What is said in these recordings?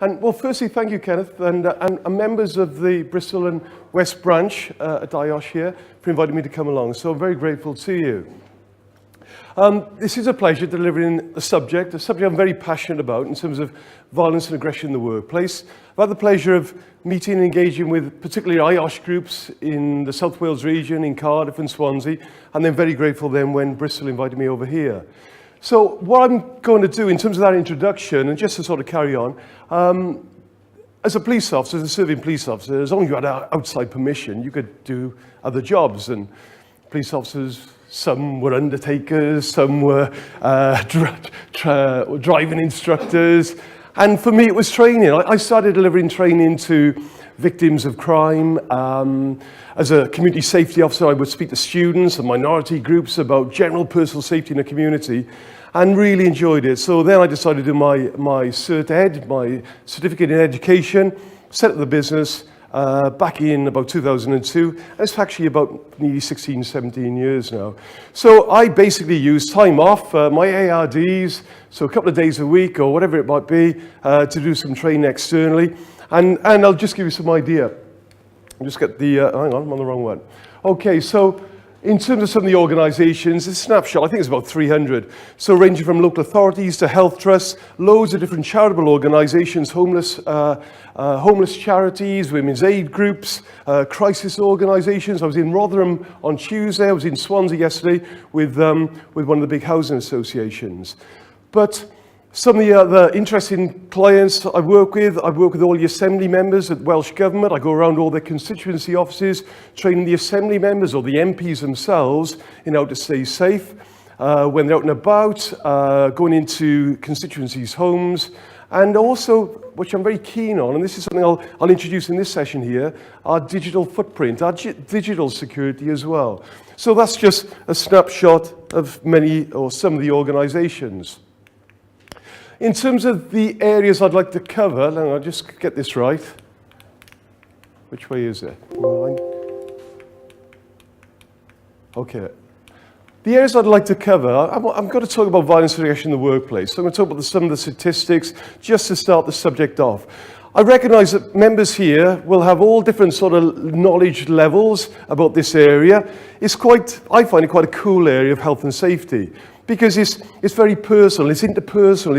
Well, firstly, thank you, Kenneth, and members of the Bristol and West branch at IOSH here for inviting me to come along. So I'm very grateful to you. This is a pleasure delivering a subject I'm very passionate about in terms of violence and aggression in the workplace. I've had the pleasure of meeting and engaging with particularly IOSH groups in the South Wales region, in Cardiff and Swansea, and then very grateful then when Bristol invited me over here. So what I'm going to do in terms of that introduction, and just to sort of carry on, as a police officer, as a serving police officer, as long as you had outside permission, you could do other jobs. And police officers, some were undertakers, some were driving instructors. And for me, it was training. I started delivering training to victims of crime. As a community safety officer, I would speak to students and minority groups about general personal safety in the community and really enjoyed it. So then I decided to do my Cert Ed, my Certificate in Education, set up the business back in about 2002. And it's actually about nearly 16, 17 years now. So I basically use time off, my ARDs, so a couple of days a week or whatever it might be, to do some training externally. And I'll just give you some idea. I'll just get the, hang on, I'm on the wrong one. Okay, so in terms of some of the organizations, this snapshot, I think it's about 300. So ranging from local authorities to health trusts, loads of different charitable organizations, homeless charities, women's aid groups, crisis organizations. I was in Rotherham on Tuesday, I was in Swansea yesterday with one of the big housing associations. But some of the other interesting clients I work with all the Assembly members at Welsh Government. I go around all their constituency offices, training the Assembly members or the MPs themselves in how to stay safe when they're out and about, going into constituencies' homes, and also, which I'm very keen on, and this is something I'll introduce in this session here, our digital footprint, our digital security as well. So that's just a snapshot of many or some of the organizations. In terms of the areas I'd like to cover, and I'll just get this right. Which way is it? Okay. The areas I'd like to cover, I'm going to talk about violence and aggression in the workplace. So I'm going to talk about some of the statistics just to start the subject off. I recognize that members here will have all different sort of knowledge levels about this area. I find it quite a cool area of health and safety, because it's very personal, it's interpersonal,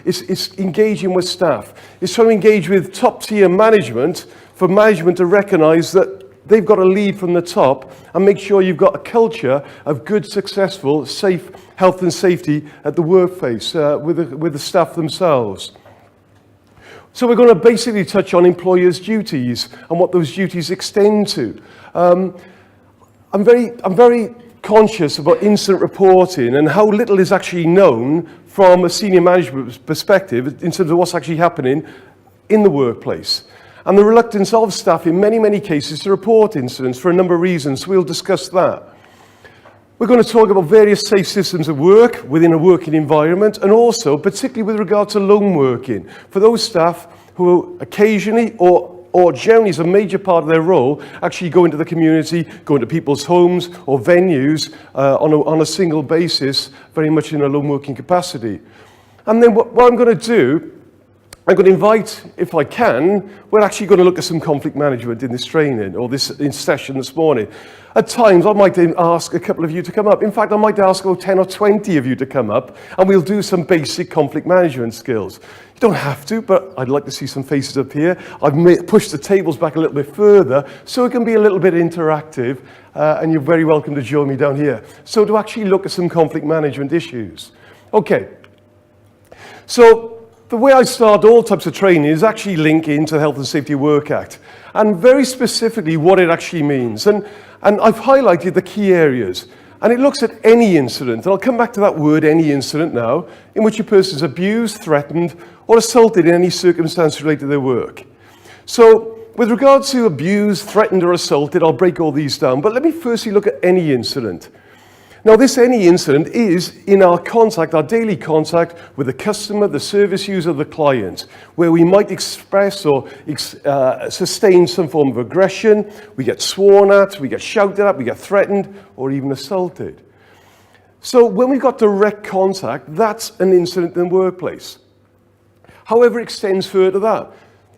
it's engaging with staff. It's trying to engage with top-tier management for management to recognize that they've got to lead from the top and make sure you've got a culture of good, successful, safe health and safety at the workplace with the staff themselves. So we're going to basically touch on employers' duties and what those duties extend to. I'm very conscious about incident reporting and how little is actually known from a senior management perspective in terms of what's actually happening in the workplace. And the reluctance of staff in many, many cases to report incidents for a number of reasons. We'll discuss that. We're going to talk about various safe systems of work within a working environment, and also particularly with regard to lone working for those staff who occasionally or generally as a major part of their role, actually go into the community, go into people's homes or venues on a single basis, very much in a lone working capacity. And then what I'm going to do, I'm going to invite, if I can, we're actually going to look at some conflict management in this training, or in session this morning. At times, I might ask a couple of you to come up. In fact, I might ask about 10 or 20 of you to come up, and we'll do some basic conflict management skills. You don't have to, but I'd like to see some faces up here. I've pushed the tables back a little bit further, so it can be a little bit interactive, and you're very welcome to join me down here. So to actually look at some conflict management issues. Okay. So the way I start all types of training is actually link into the Health and Safety Work Act, and very specifically what it actually means. And I've highlighted the key areas, and it looks at any incident, and I'll come back to that word, any incident now, in which a person is abused, threatened, or assaulted in any circumstance related to their work. So with regard to abused, threatened, or assaulted, I'll break all these down, but let me firstly look at any incident. Now, this any incident is in our contact, our daily contact with the customer, the service user, the client, where we might express or sustain some form of aggression, we get sworn at, we get shouted at, we get threatened, or even assaulted. So when we've got direct contact, that's an incident in the workplace. However, it extends further to that.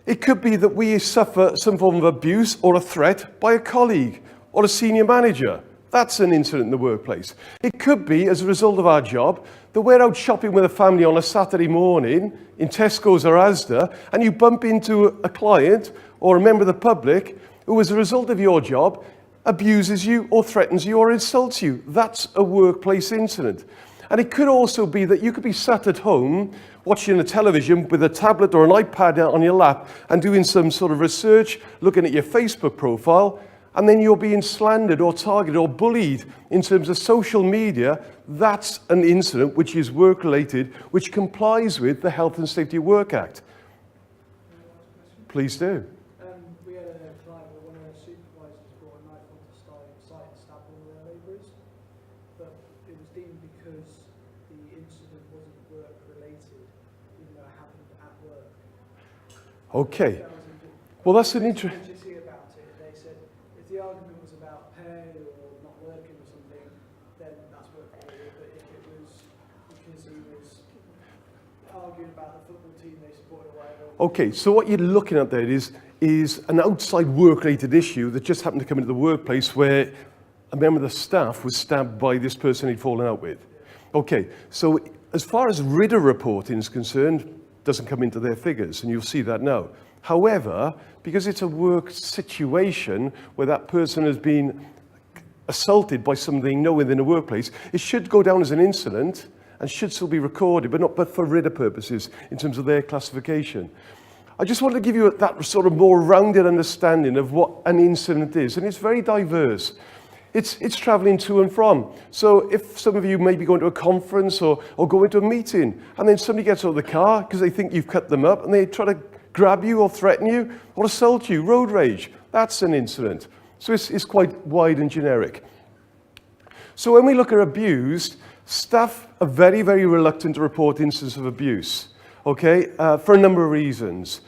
It could be that we suffer some form of abuse or a threat by a colleague or a senior manager. That's an incident in the workplace. It could be, as a result of our job, that we're out shopping with a family on a Saturday morning in Tesco's or Asda, and you bump into a client or a member of the public who, as a result of your job, abuses you or threatens you or insults you. That's a workplace incident. And it could also be that you could be sat at home watching a television with a tablet or an iPad on your lap and doing some sort of research, looking at your Facebook profile, and then you're being slandered or targeted or bullied in terms of social media. That's an incident which is work-related, which complies with the Health and Safety at Work Act. Please do. We had a client where one of our supervisors brought a knife onto site and stabbed one of their labourers, but it was deemed because the incident wasn't work-related, even though it happened at work. Okay. Well, that's an interesting... about it, they said if the argument was about pay or not working or something, then that's work-related, but if it was because he was arguing about the football team they supported or whatever... Okay, so what you're looking at there is an outside work-related issue that just happened to come into the workplace where a member of the staff was stabbed by this person he'd fallen out with. Okay, so as far as RIDA reporting is concerned, doesn't come into their figures, and you'll see that now. However, because it's a work situation where that person has been assaulted by somebody they know within a workplace, it should go down as an incident and should still be recorded, but for RIDA purposes in terms of their classification. I just wanted to give you that sort of more rounded understanding of what an incident is, and it's very diverse. It's traveling to and from. So if some of you may be going to a conference or going to a meeting, and then somebody gets out of the car because they think you've cut them up, and they try to grab you or threaten you or assault you, road rage, that's an incident. So it's quite wide and generic. So when we look at abuse, staff are very, very reluctant to report instances of abuse, okay, for a number of reasons,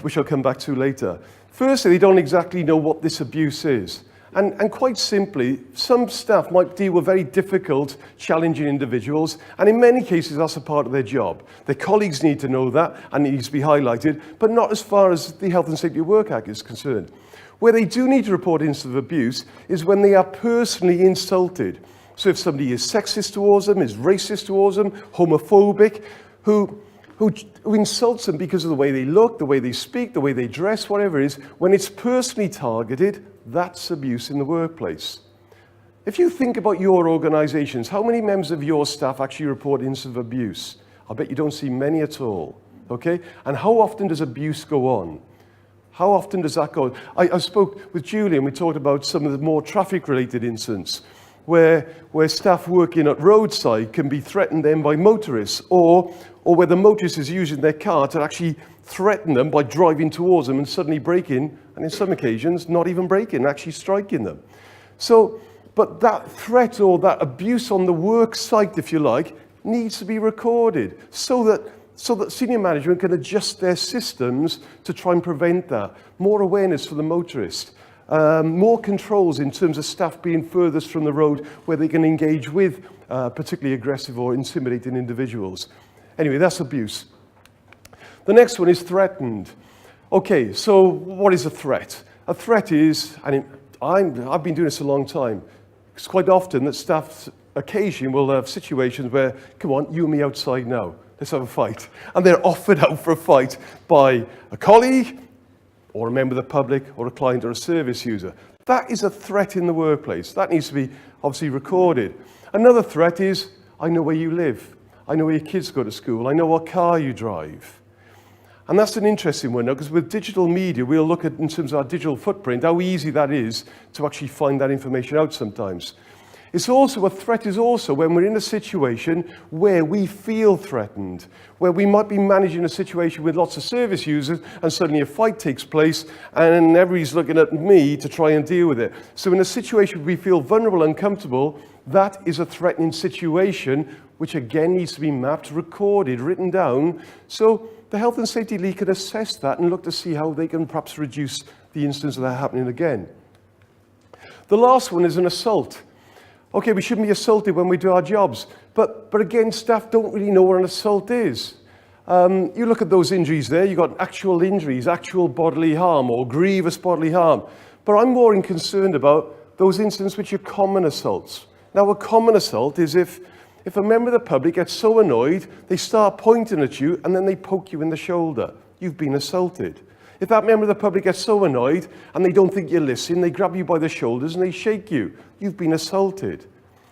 which I'll come back to later. Firstly, they don't exactly know what this abuse is. And quite simply, some staff might deal with very difficult, challenging individuals, and in many cases that's a part of their job. Their colleagues need to know that, and it needs to be highlighted, but not as far as the Health and Safety at Work Act is concerned. Where they do need to report instances of abuse is when they are personally insulted. So if somebody is sexist towards them, is racist towards them, homophobic, who insults them because of the way they look, the way they speak, the way they dress, whatever it is, when it's personally targeted, that's abuse in the workplace. If you think about your organizations, how many members of your staff actually report instances of abuse? I bet you don't see many at all, okay? And how often does abuse go on? How often does that go? I spoke with Julian, we talked about some of the more traffic-related incidents where staff working at roadside can be threatened then by motorists, or where the motorist is using their car to actually threaten them by driving towards them and suddenly braking, and in some occasions not even braking, actually striking them. So, but that threat or that abuse on the work site, if you like, needs to be recorded so that senior management can adjust their systems to try and prevent that. More awareness for the motorist. More controls in terms of staff being furthest from the road where they can engage with particularly aggressive or intimidating individuals. Anyway, that's abuse. The next one is threatened. Okay, so what is a threat? A threat is, and I've been doing this a long time, it's quite often that staff occasionally will have situations where, come on, you and me outside now, let's have a fight. And they're offered out for a fight by a colleague, or a member of the public, or a client, or a service user. That is a threat in the workplace. That needs to be obviously recorded. Another threat is, I know where you live. I know where your kids go to school. I know what car you drive. And that's an interesting one now, because with digital media, we'll look at, in terms of our digital footprint, how easy that is to actually find that information out sometimes. It's also, a threat is also when we're in a situation where we feel threatened, where we might be managing a situation with lots of service users and suddenly a fight takes place and everybody's looking at me to try and deal with it. So in a situation where we feel vulnerable and uncomfortable, that is a threatening situation, which again needs to be mapped, recorded, written down, so the Health and Safety League can assess that and look to see how they can perhaps reduce the instance of that happening again. The last one is an assault. Okay, we shouldn't be assaulted when we do our jobs, but again, staff don't really know what an assault is. You look at those injuries there, you've got actual injuries, actual bodily harm or grievous bodily harm. But I'm more concerned about those incidents which are common assaults. Now, a common assault is if a member of the public gets so annoyed, they start pointing at you and then they poke you in the shoulder. You've been assaulted. If that member of the public gets so annoyed and they don't think you're listening, they grab you by the shoulders and they shake you. You've been assaulted.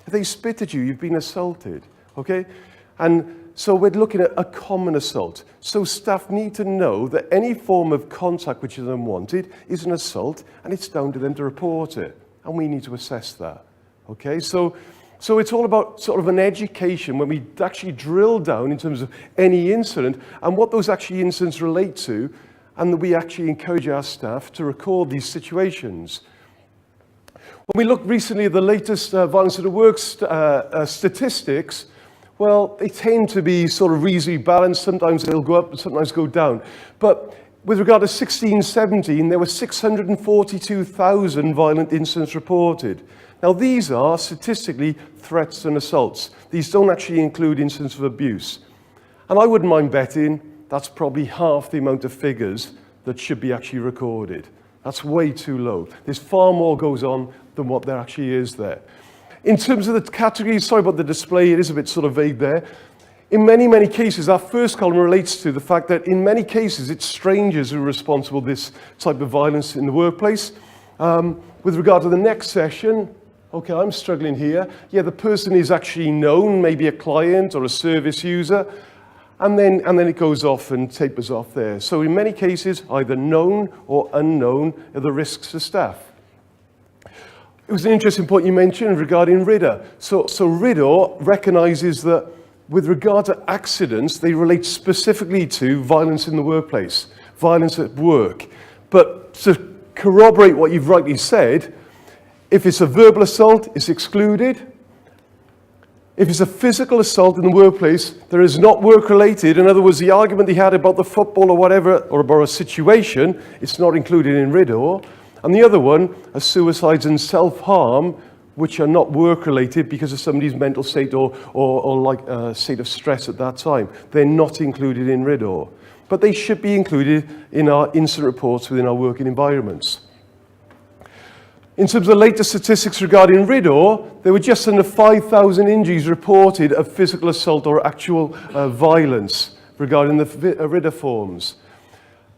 If they spit at you, you've been assaulted. Okay? And so we're looking at a common assault. So staff need to know that any form of contact which is unwanted is an assault, and it's down to them to report it. And we need to assess that. Okay? So it's all about sort of an education when we actually drill down in terms of any incident and what those actually incidents relate to, and that we actually encourage our staff to record these situations. When we looked recently at the latest violence at work statistics, well, they tend to be sort of reasonably balanced. Sometimes they'll go up and sometimes go down. But with regard to 16-17, there were 642,000 violent incidents reported. Now, these are statistically threats and assaults. These don't actually include incidents of abuse. And I wouldn't mind betting that's probably half the amount of figures that should be actually recorded. That's way too low. There's far more goes on than what there actually is there. In terms of the categories, sorry about the display, it is a bit sort of vague there. In many, many cases, our first column relates to the fact that in many cases, it's strangers who are responsible for this type of violence in the workplace. With regard to the next session, okay, I'm struggling here. Yeah, the person is actually known, maybe a client or a service user, and then it goes off and tapers off there. So in many cases, either known or unknown are the risks to staff. It was an interesting point you mentioned regarding RIDDOR. So RIDDOR recognises that with regard to accidents, they relate specifically to violence in the workplace, violence at work. But to corroborate what you've rightly said, if it's a verbal assault, it's excluded. If it's a physical assault in the workplace that is not work-related, in other words, the argument he had about the football or whatever, or about a situation, it's not included in RIDDOR. And the other one are suicides and self-harm, which are not work-related because of somebody's mental state or like a state of stress at that time. They're not included in RIDDOR. But they should be included in our incident reports within our working environments. In terms of the latest statistics regarding RIDDOR, there were just under 5,000 injuries reported of physical assault or actual violence regarding the RIDDOR forms.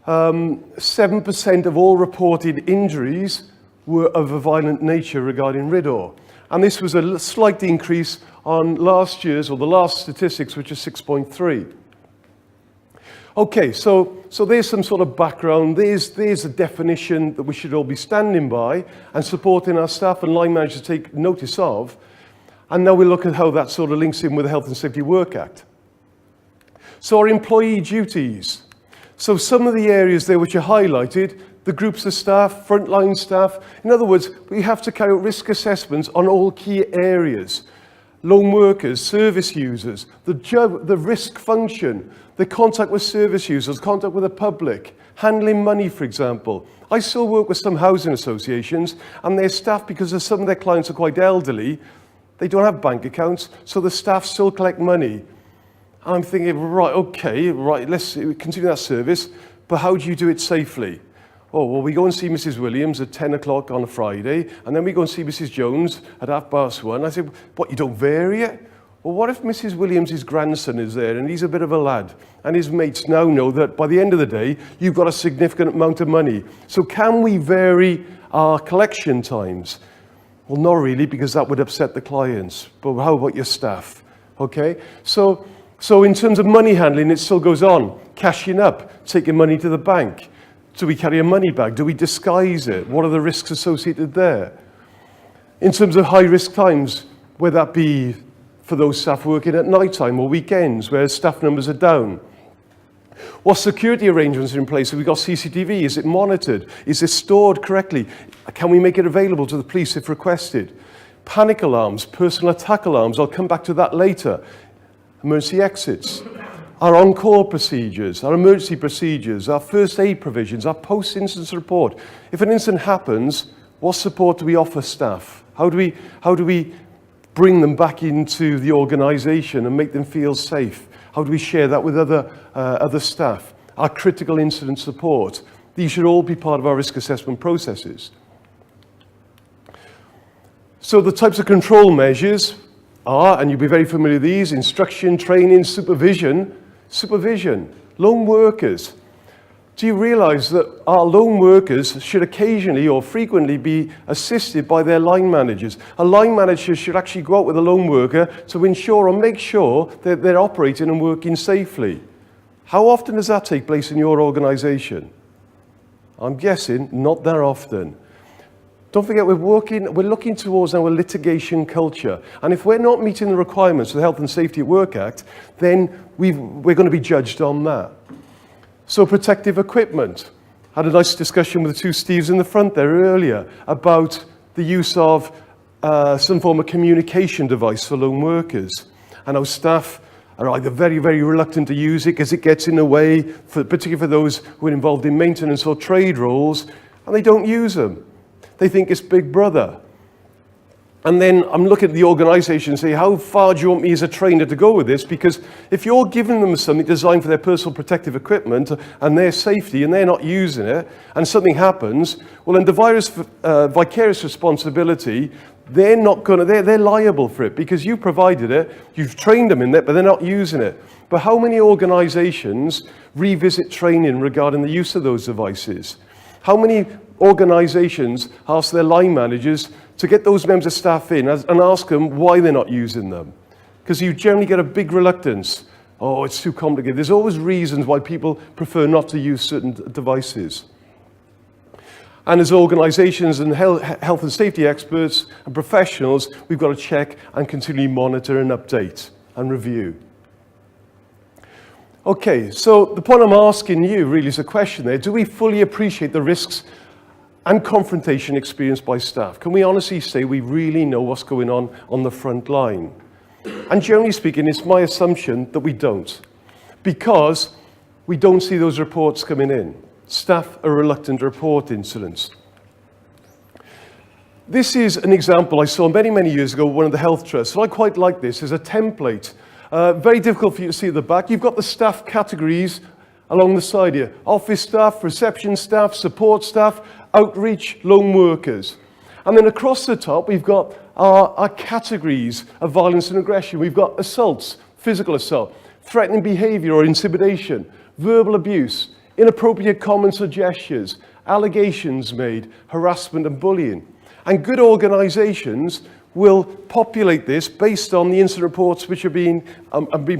7% of all reported injuries were of a violent nature regarding RIDDOR. And this was a slight increase on last year's, or the last statistics, which is 6.3. Okay, so there's some sort of background. There's a definition that we should all be standing by and supporting our staff and line managers to take notice of. And now we look at how that sort of links in with the Health and Safety Work Act. So our employee duties. So some of the areas there which are highlighted, the groups of staff, frontline staff. In other words, we have to carry out risk assessments on all key areas. Lone workers, service users, the risk function, the contact with service users, contact with the public, handling money, for example. I still work with some housing associations, and their staff, because some of their clients are quite elderly, they don't have bank accounts, so the staff still collect money. I'm thinking, right, okay, right, let's continue that service, but how do you do it safely? Oh, well, we go and see Mrs. Williams at 10 o'clock on a Friday, and then we go and see Mrs. Jones at 1:30. I said, what, you don't vary it? Well, what if Mrs. Williams' grandson is there, and he's a bit of a lad, and his mates now know that by the end of the day, you've got a significant amount of money. So can we vary our collection times? Well, not really, because that would upset the clients. But how about your staff? Okay? So in terms of money handling, it still goes on. Cashing up, taking money to the bank. Do we carry a money bag? Do we disguise it? What are the risks associated there? In terms of high-risk times, whether that be for those staff working at night time or weekends where staff numbers are down. What security arrangements are in place? Have we got CCTV? Is it monitored? Is it stored correctly? Can we make it available to the police if requested? Panic alarms, personal attack alarms, I'll come back to that later. Emergency exits. Our on-call procedures, our emergency procedures, our first aid provisions, our post-incident report. If an incident happens, what support do we offer staff? How do we bring them back into the organisation and make them feel safe? How do we share that with other staff? Our critical incident support. These should all be part of our risk assessment processes. So the types of control measures are, and you'll be very familiar with these, instruction, training, supervision. Supervision, lone workers. Do you realize that our lone workers should occasionally or frequently be assisted by their line managers? A line manager should actually go out with a lone worker to ensure or make sure that they're operating and working safely. How often does that take place in your organization? I'm guessing not that often. Don't forget, we're looking towards our litigation culture. And if we're not meeting the requirements of the Health and Safety at Work Act, then we're going to be judged on that. So protective equipment. Had a nice discussion with the two Steves in the front there earlier about the use of some form of communication device for lone workers. And our staff are either very, very reluctant to use it because it gets in the way, particularly for those who are involved in maintenance or trade roles, and they don't use them. They think it's Big Brother. And then I'm looking at the organization and say, how far do you want me as a trainer to go with this? Because if you're giving them something designed for their personal protective equipment and their safety and they're not using it and something happens, well, then the vicarious responsibility, they're liable for it because you provided it, you've trained them in it, but they're not using it. But how many organizations revisit training regarding the use of those devices? How many organizations ask their line managers to get those members of staff in and ask them why they're not using them? Because you generally get a big reluctance. Oh, it's too complicated. There's always reasons why people prefer not to use certain devices. And as organizations and health and safety experts and professionals, we've got to check and continually monitor and update and review. Okay, so the point I'm asking you really is a question there. Do we fully appreciate the risks and confrontation experienced by staff? Can we honestly say we really know what's going on the front line? And generally speaking, it's my assumption that we don't, because we don't see those reports coming in. Staff are reluctant to report incidents. This is an example I saw many, many years ago, one of the health trusts. So I quite like this as a template. Very difficult for you to see at the back. You've got the staff categories along the side here. Office staff, reception staff, support staff, outreach, lone workers. And then across the top, we've got our categories of violence and aggression. We've got assaults, physical assault, threatening behavior or intimidation, verbal abuse, inappropriate comments or gestures, allegations made, harassment and bullying. And good organizations will populate this based on the incident reports which are being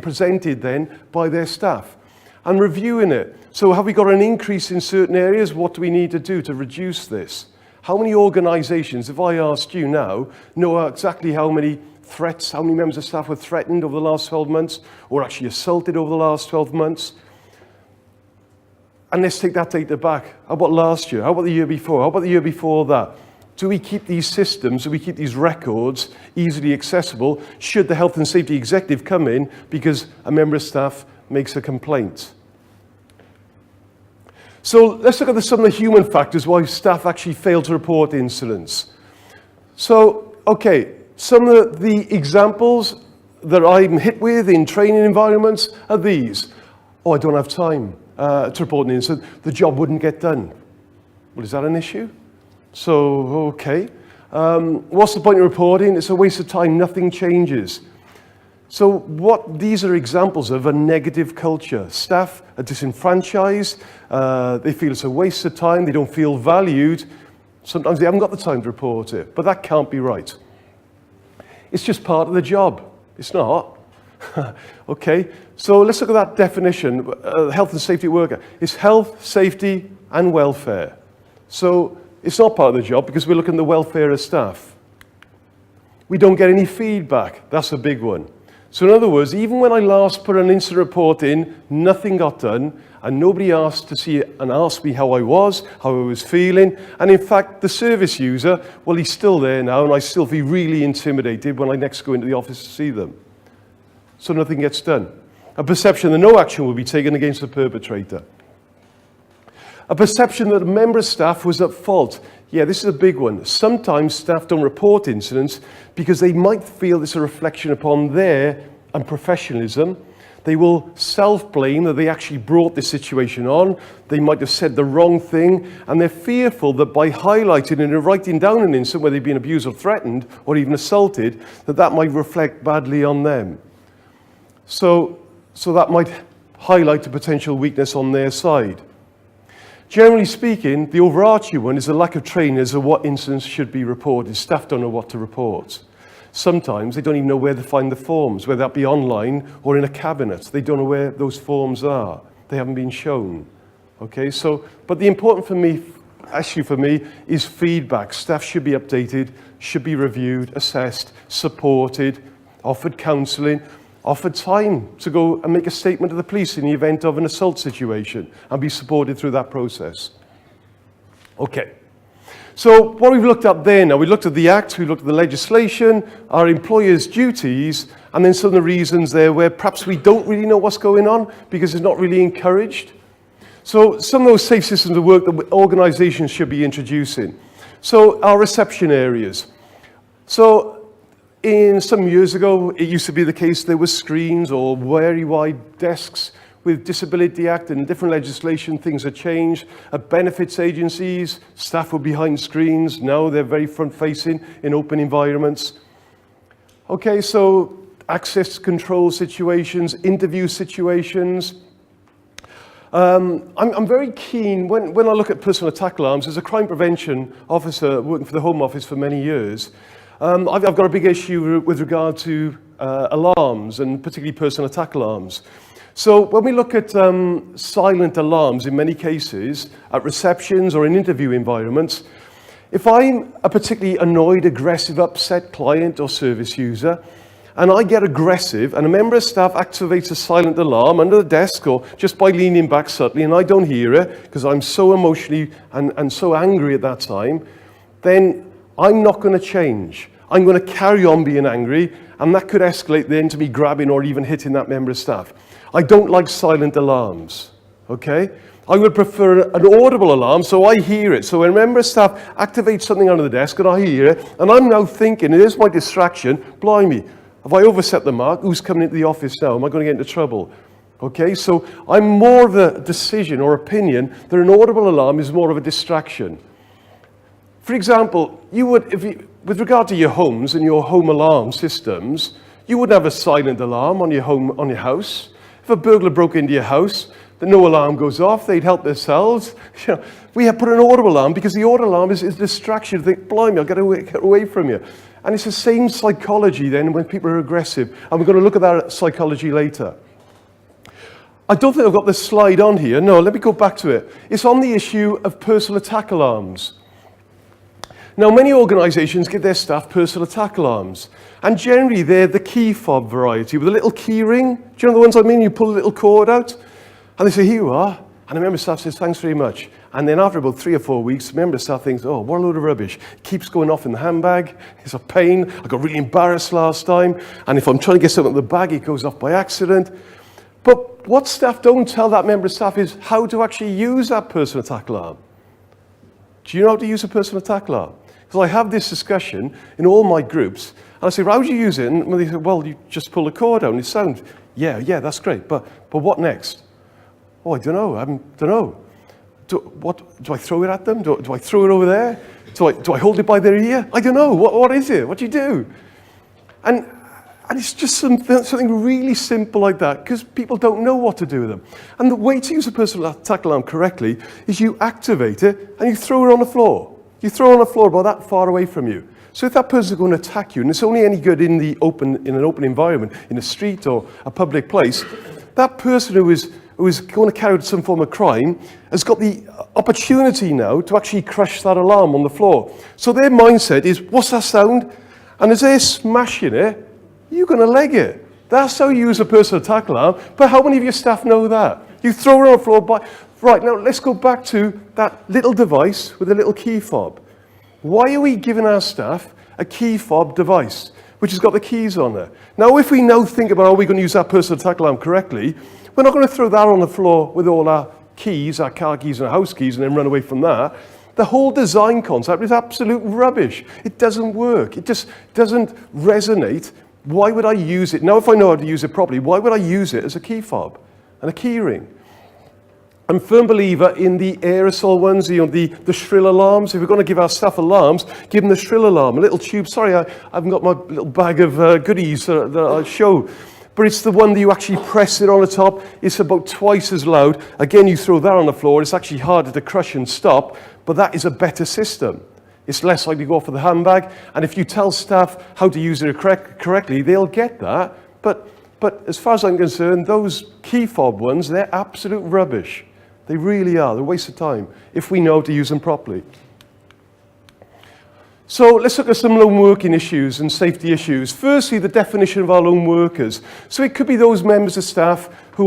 presented then by their staff and reviewing it. So have we got an increase in certain areas? What do we need to do to reduce this? How many organizations, if I asked you now, know exactly how many threats, how many members of staff were threatened over the last 12 months or actually assaulted over the last 12 months? And let's take that data back. How about last year? How about the year before? How about the year before that? Do we keep these systems, do we keep these records easily accessible should the health and safety executive come in because a member of staff makes a complaint? So let's look at some of the human factors why staff actually fail to report incidents. So, okay, some of the examples that I'm hit with in training environments are these. Oh, I don't have time to report an incident. The job wouldn't get done. Well, is that an issue? So, okay. What's the point of reporting? It's a waste of time. Nothing changes. So what these are examples of a negative culture. Staff are disenfranchised. They feel it's a waste of time. They don't feel valued. Sometimes they haven't got the time to report it. But that can't be right. It's just part of the job. It's not. Okay. So let's look at that definition. Health and safety worker. It's health, safety, and welfare. So it's not part of the job because we're looking at the welfare of staff. We don't get any feedback. That's a big one. So in other words, even when I last put an incident report in, nothing got done, and nobody asked to see it and asked me how I was feeling. And in fact, the service user, well, he's still there now, and I still feel really intimidated when I next go into the office to see them. So nothing gets done. A perception that no action will be taken against the perpetrator. A perception that a member of staff was at fault. Yeah, this is a big one. Sometimes staff don't report incidents because they might feel it's a reflection upon their unprofessionalism. They will self-blame that they actually brought this situation on. They might have said the wrong thing, and they're fearful that by highlighting and writing down an incident where they've been abused or threatened or even assaulted, that might reflect badly on them. So that might highlight a potential weakness on their side. Generally speaking, the overarching one is the lack of training as to what incidents should be reported. Staff don't know what to report. Sometimes they don't even know where to find the forms, whether that be online or in a cabinet. They don't know where those forms are. They haven't been shown. Okay, but the important issue for me is feedback. Staff should be updated, should be reviewed, assessed, supported, offered counselling, offered time to go and make a statement to the police in the event of an assault situation and be supported through that process. Okay. So what we've looked at there now, we looked at the Act, we looked at the legislation, our employers' duties, and then some of the reasons there where perhaps we don't really know what's going on because it's not really encouraged. So some of those safe systems of work that organisations should be introducing. So our reception areas. So in some years ago, it used to be the case there were screens or very wide desks. With Disability Act and different legislation, things have changed. At benefits agencies, staff were behind screens. Now they're very front-facing in open environments. Okay, so access control situations, interview situations. I'm very keen, when I look at personal attack alarms, as a crime prevention officer working for the Home Office for many years, I've got a big issue with regard to alarms, and particularly personal attack alarms. So when we look at silent alarms, in many cases, at receptions or in interview environments, if I'm a particularly annoyed, aggressive, upset client or service user, and I get aggressive, and a member of staff activates a silent alarm under the desk or just by leaning back subtly, and I don't hear it because I'm so emotionally and so angry at that time, then I'm not going to change. I'm going to carry on being angry, and that could escalate then to me grabbing or even hitting that member of staff. I don't like silent alarms, okay? I would prefer an audible alarm so I hear it. So when a member of staff activates something under the desk and I hear it, and I'm now thinking, it is my distraction, blimey, have I overset the mark? Who's coming into the office now? Am I going to get into trouble? Okay, so I'm more of a decision or opinion that an audible alarm is more of a distraction. For example, with regard to your homes and your home alarm systems, you would have a silent alarm on your house. If a burglar broke into your house, then no alarm goes off, they'd help themselves. We have put an audible alarm because the audible alarm is a distraction. You think, blimey, I'll get away from you. And it's the same psychology then when people are aggressive. And we're going to look at that psychology later. I don't think I've got this slide on here. No, let me go back to it. It's on the issue of personal attack alarms. Now, many organisations give their staff personal attack alarms. And generally, they're the key fob variety with a little key ring. Do you know the ones I mean? You pull a little cord out, and they say, here you are. And the member of staff says, thanks very much. And then after about 3 or 4 weeks, the member of staff thinks, oh, what a load of rubbish. It keeps going off in the handbag. It's a pain. I got really embarrassed last time. And if I'm trying to get something in the bag, it goes off by accident. But what staff don't tell that member of staff is how to actually use that personal attack alarm. Do you know how to use a personal attack alarm? Because I have this discussion in all my groups, and I say, well, how do you use it? And they say, well, you just pull the cord out and it sounds, yeah, that's great, but what next? Oh, I don't know, I don't know. Do I throw it at them? Do I throw it over there? Do I hold it by their ear? I don't know, what is it? What do you do? And it's just something really simple like that, because people don't know what to do with them. And the way to use a personal attack alarm correctly is you activate it and you throw it on the floor. You throw it on the floor about that far away from you. So if that person is going to attack you, and it's only any good in an open environment, in a street or a public place, that person who is going to carry out some form of crime has got the opportunity now to actually crush that alarm on the floor. So their mindset is, what's that sound? And as they're smashing it, you're going to leg it. That's how you use a personal attack alarm. But how many of your staff know that? You throw it on the floor. Right, now let's go back to that little device with a little key fob. Why are we giving our staff a key fob device, which has got the keys on there? Now, if we now think about how we're going to use that personal attack alarm correctly, we're not going to throw that on the floor with all our keys, our car keys and our house keys, and then run away from that. The whole design concept is absolute rubbish. It doesn't work. It just doesn't resonate Why would I use it? Now, if I know how to use it properly, why would I use it as a key fob and a key ring? I'm a firm believer in the aerosol ones, the shrill alarms. If we're going to give our staff alarms, give them the shrill alarm, a little tube. Sorry, I haven't got my little bag of goodies that I'll show. But it's the one that you actually press it on the top. It's about twice as loud. Again, you throw that on the floor. It's actually harder to crush and stop, but that is a better system. It's less likely to go for the handbag. And if you tell staff how to use it correctly, they'll get that. But as far as I'm concerned, those key fob ones, they're absolute rubbish. They really are. They're a waste of time if we know how to use them properly. So let's look at some lone working issues and safety issues. Firstly, the definition of our lone workers. So it could be those members of staff who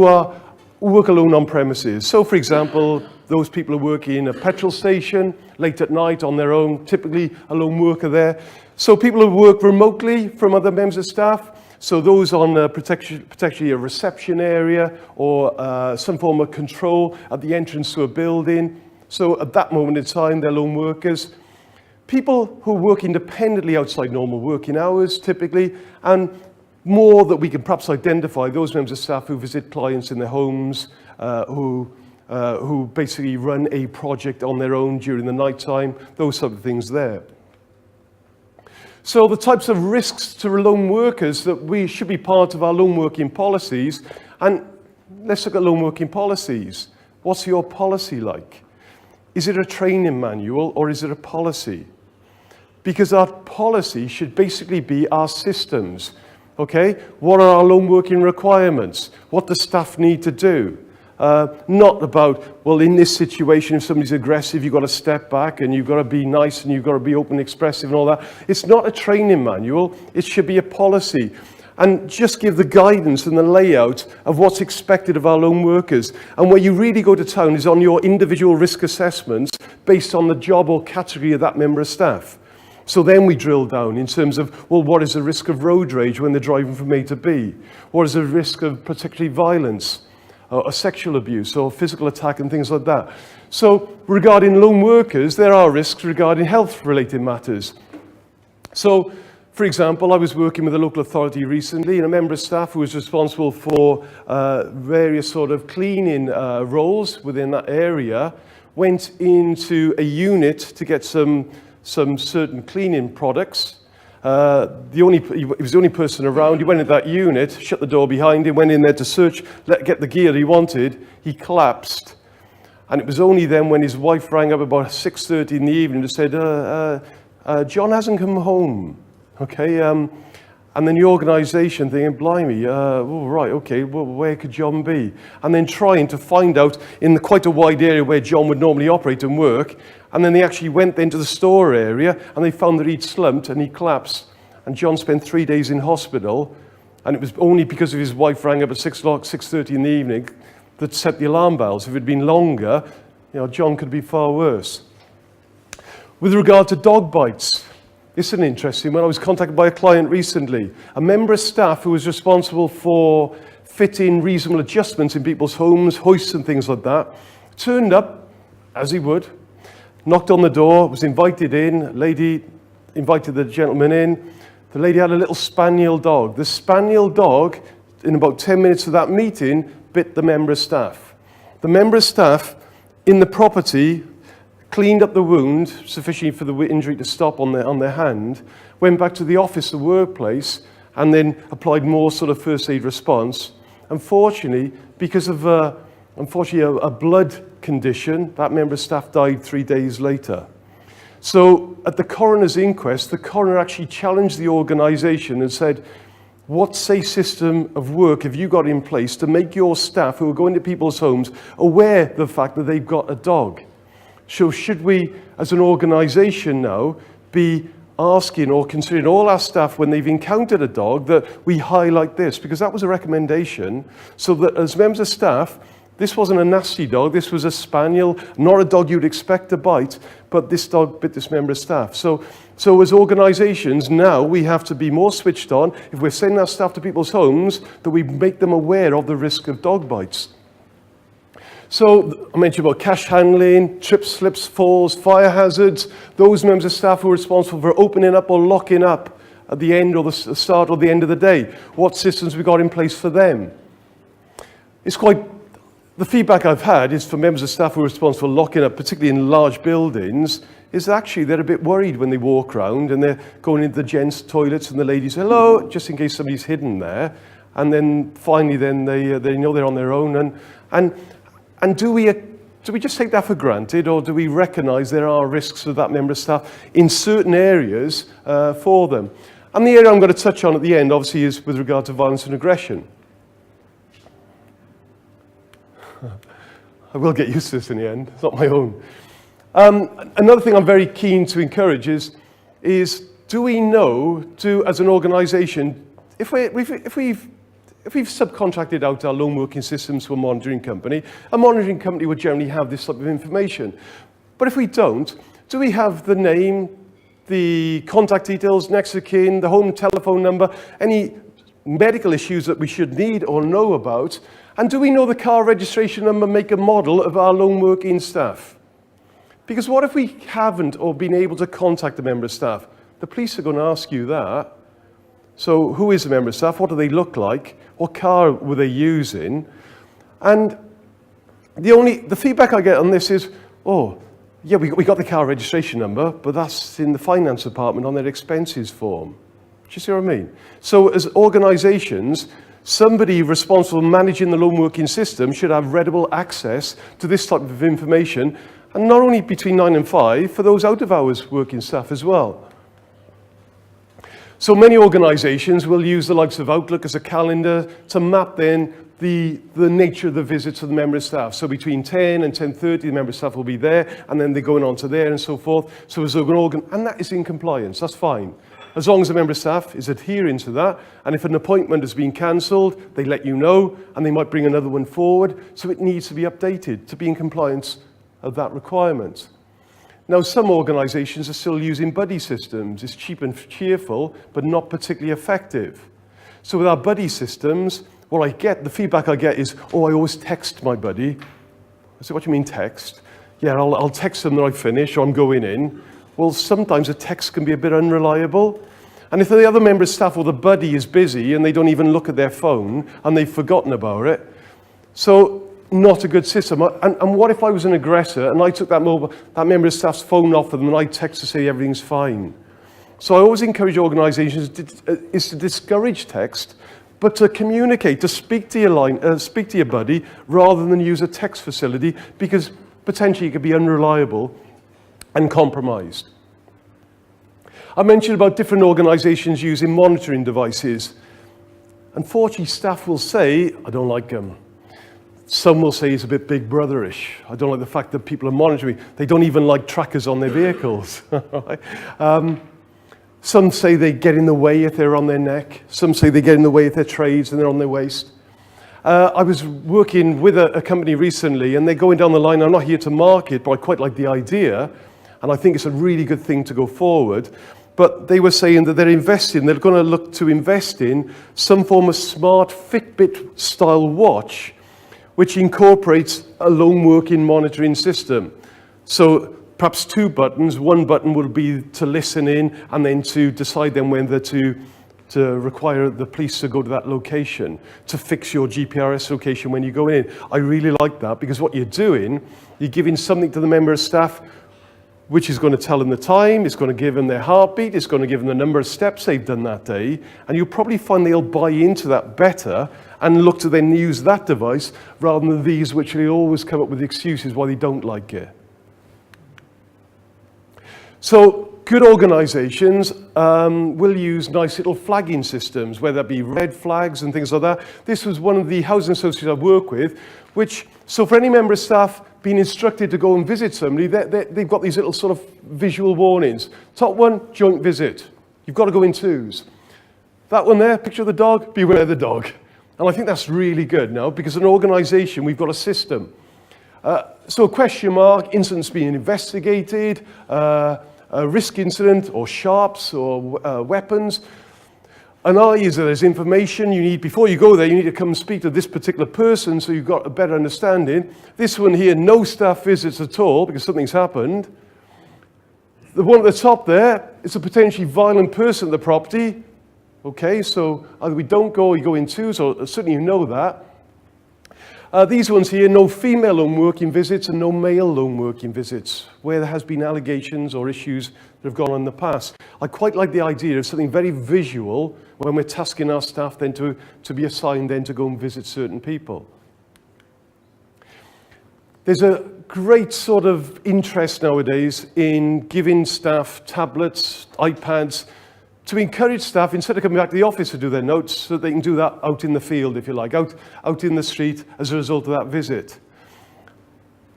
work alone on premises. So for example, those people who work in a petrol station late at night on their own, typically a lone worker there. So people who work remotely from other members of staff. So those on potentially a reception area or some form of control at the entrance to a building. So at that moment in time, they're lone workers. People who work independently outside normal working hours, typically, and more that we can perhaps identify, those members of staff who visit clients in their homes, who basically run a project on their own during the night time, those sort of things there. So the types of risks to lone workers that we should be part of our lone working policies, and let's look at lone working policies. What's your policy like? Is it a training manual or is it a policy? Because our policy should basically be our systems, okay? What are our lone working requirements? What does staff need to do? Not about, well, in this situation, if somebody's aggressive, you've got to step back and you've got to be nice and you've got to be open and expressive and all that. It's not a training manual. It should be a policy. And just give the guidance and the layout of what's expected of our lone workers. And where you really go to town is on your individual risk assessments based on the job or category of that member of staff. So then we drill down in terms of, well, what is the risk of road rage when they're driving from A to B? What is the risk of particularly violence? Or sexual abuse or physical attack and things like that. So regarding lone workers, there are risks regarding health-related matters. So, for example, I was working with a local authority recently, and a member of staff who was responsible for various sort of cleaning roles within that area went into a unit to get some certain cleaning products. He was the only person around. He went into that unit, shut the door behind him, went in there to search, get the gear he wanted. He collapsed. And it was only then when his wife rang up about 6:30 in the evening and said, John hasn't come home. Okay, and then the organisation thinking, blimey, oh, right, okay, well, where could John be? And then trying to find out in quite a wide area where John would normally operate and work. And then they actually went into the store area and they found that he'd slumped and he collapsed. And John spent 3 days in hospital. And it was only because of his wife rang up at 6:30 in the evening that set the alarm bells. If it had been longer, John could be far worse. With regard to dog bites, it's an interesting one. I was contacted by a client recently, a member of staff who was responsible for fitting reasonable adjustments in people's homes, hoists and things like that, turned up, as he would, knocked on the door, was invited in, lady invited the gentleman in. The lady had a little spaniel dog. The spaniel dog, in about 10 minutes of that meeting, bit the member of staff. The member of staff in the property cleaned up the wound sufficiently for the injury to stop on their hand, went back to the office, the workplace, and then applied more sort of first aid response. Unfortunately, because of a blood condition, that member of staff died 3 days later. So at the coroner's inquest, the coroner actually challenged the organisation and said, what safe system of work have you got in place to make your staff who are going to people's homes aware of the fact that they've got a dog? So should we, as an organisation now, be asking or considering all our staff when they've encountered a dog that we highlight this? Because that was a recommendation, so that as members of staff, this wasn't a nasty dog, this was a spaniel, not a dog you'd expect to bite, but this dog bit this member of staff. So as organisations, now we have to be more switched on. If we're sending our staff to people's homes, that we make them aware of the risk of dog bites. So I mentioned about cash handling, trips, slips, falls, fire hazards. Those members of staff who are responsible for opening up or locking up at the end or the start or the end of the day? What systems have we got in place for them? It's quite, the feedback I've had is from members of staff who are responsible for locking up, particularly in large buildings, is actually they're a bit worried when they walk around and they're going into the gents' toilets and the ladies, hello, just in case somebody's hidden there. And then finally then they know they're on their own. And do we just take that for granted, or do we recognise there are risks of that member of staff in certain areas for them? And the area I'm going to touch on at the end, obviously, is with regard to violence and aggression. I will get used to this in the end. It's not my own. Another thing I'm very keen to encourage is do we know, as an organisation, if we've subcontracted out our loan working systems to a monitoring company would generally have this type of information. But if we don't, do we have the name, the contact details, next of kin, the home telephone number, any medical issues that we should need or know about? And do we know the car registration number, make and model of our loan working staff? Because what if we haven't or been able to contact a member of staff? The police are going to ask you that. So who is the member of staff? What do they look like? What car were they using? And the feedback I get on this is, oh, yeah, we got the car registration number, but that's in the finance department on their expenses form. Do you see what I mean? So as organisations, somebody responsible for managing the loan working system should have readable access to this type of information, and not only between 9 and 5, for those out of hours working staff as well. So many organisations will use the likes of Outlook as a calendar to map then the nature of the visits of the member of staff. So between 10 and 10:30, the member of staff will be there, and then they're going on to there and so forth. So as an and that is in compliance, that's fine. As long as the member of staff is adhering to that, and if an appointment has been cancelled, they let you know, and they might bring another one forward, so it needs to be updated to be in compliance of that requirement. Now, some organisations are still using buddy systems. It's cheap and cheerful, but not particularly effective. So with our buddy systems, the feedback I get is, oh, I always text my buddy. I say, what do you mean text? Yeah, I'll text them that I finish, or I'm going in. Well, sometimes a text can be a bit unreliable. And if the other member of staff or the buddy is busy and they don't even look at their phone and they've forgotten about it, so not a good system. And what if I was an aggressor and I took that member of staff's phone off them and I text to say everything's fine? So I always encourage organisations to discourage text, but to communicate, to speak to your buddy rather than use a text facility, because potentially it could be unreliable and compromised. I mentioned about different organisations using monitoring devices. Unfortunately, staff will say, I don't like them. Some will say it's a bit big brotherish. I don't like the fact that people are monitoring. They don't even like trackers on their vehicles. Some say they get in the way if they're on their neck. Some say they get in the way if they're trades and they're on their waist. I was working with a company recently, and they're going down the line. I'm not here to market, but I quite like the idea, and I think it's a really good thing to go forward. But they were saying that they're going to look to invest in some form of smart Fitbit style watch, which incorporates a loan working monitoring system. So perhaps 2 buttons. One button will be to listen in, and then to decide then whether to require the police to go to that location, to fix your GPRS location when you go in. I really like that, because what you're doing, you're giving something to the member of staff which is going to tell them the time, it's going to give them their heartbeat, it's going to give them the number of steps they've done that day, and you'll probably find they'll buy into that better and look to then use that device rather than these, which they always come up with excuses why they don't like it. So good organisations will use nice little flagging systems, whether that be red flags and things like that. This was one of the housing associations I work with, so for any member of staff being instructed to go and visit somebody, they've got these little sort of visual warnings. Top one, joint visit. You've got to go in 2s. That one there, picture of the dog, beware the dog. And I think that's really good now, because an organisation, we've got a system. So question mark, incidents being investigated, a risk incident, or sharps, or weapons. An eye is that there's information you need, before you go there, you need to come and speak to this particular person so you've got a better understanding. This one here, no staff visits at all because something's happened. The one at the top there is a potentially violent person at the property. Okay, so either we don't go or you go in twos, or certainly you know that. These ones here, no female lone working visits and no male lone working visits, where there has been allegations or issues that have gone on in the past. I quite like the idea of something very visual when we're tasking our staff then to be assigned then to go and visit certain people. There's a great sort of interest nowadays in giving staff tablets, iPads, to encourage staff, instead of coming back to the office to do their notes, so they can do that out in the field, if you like, out in the street as a result of that visit.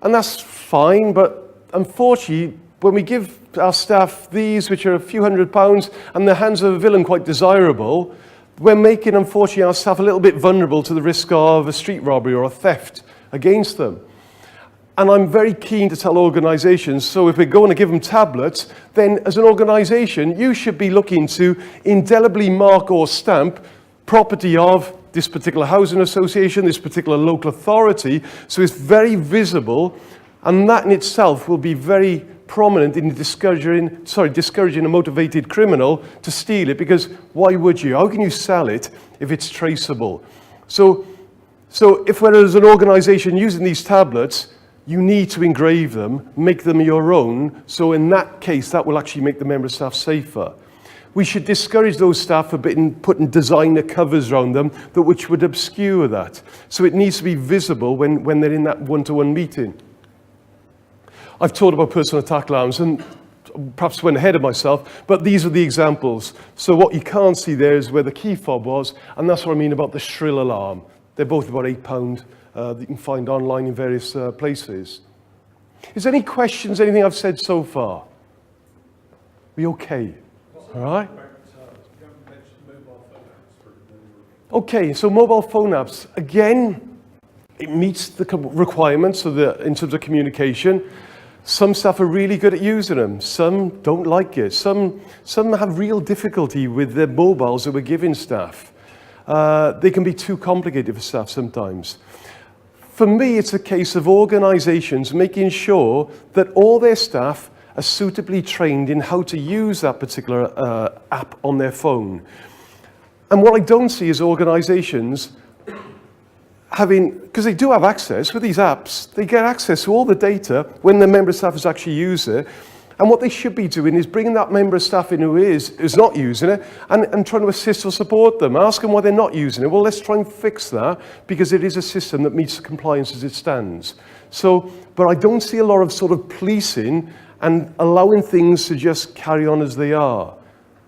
And that's fine, but unfortunately, when we give our staff these, which are a few £100, and the hands of a villain quite desirable, we're making, unfortunately, our staff a little bit vulnerable to the risk of a street robbery or a theft against them. And I'm very keen to tell organisations, so if we're going to give them tablets, then as an organisation, you should be looking to indelibly mark or stamp property of this particular housing association, this particular local authority, so it's very visible, and that in itself will be very prominent in discouraging a motivated criminal to steal it, because why would you? How can you sell it if it's traceable? So if we're as an organisation using these tablets, you need to engrave them, make them your own, so in that case, that will actually make the member staff safer. We should discourage those staff for putting designer covers around them which would obscure that. So it needs to be visible when they're in that one-to-one meeting. I've talked about personal attack alarms and perhaps went ahead of myself, but these are the examples. So what you can't see there is where the key fob was, and that's what I mean about the shrill alarm. They're both about £8. That you can find online in various places. Is there any questions, anything I've said so far? We okay? All right? Okay, so mobile phone apps. Again, it meets the requirements in terms of communication. Some staff are really good at using them. Some don't like it. Some have real difficulty with the mobiles that we're giving staff. They can be too complicated for staff sometimes. For me, it's a case of organisations making sure that all their staff are suitably trained in how to use that particular app on their phone. And what I don't see is organisations having, because they do have access with these apps, they get access to all the data when the member of staff has actually used it. And what they should be doing is bringing that member of staff in who's not using it and trying to assist or support them. Ask them why they're not using it. Well, let's try and fix that, because it is a system that meets compliance as it stands. So, but I don't see a lot of sort of policing and allowing things to just carry on as they are.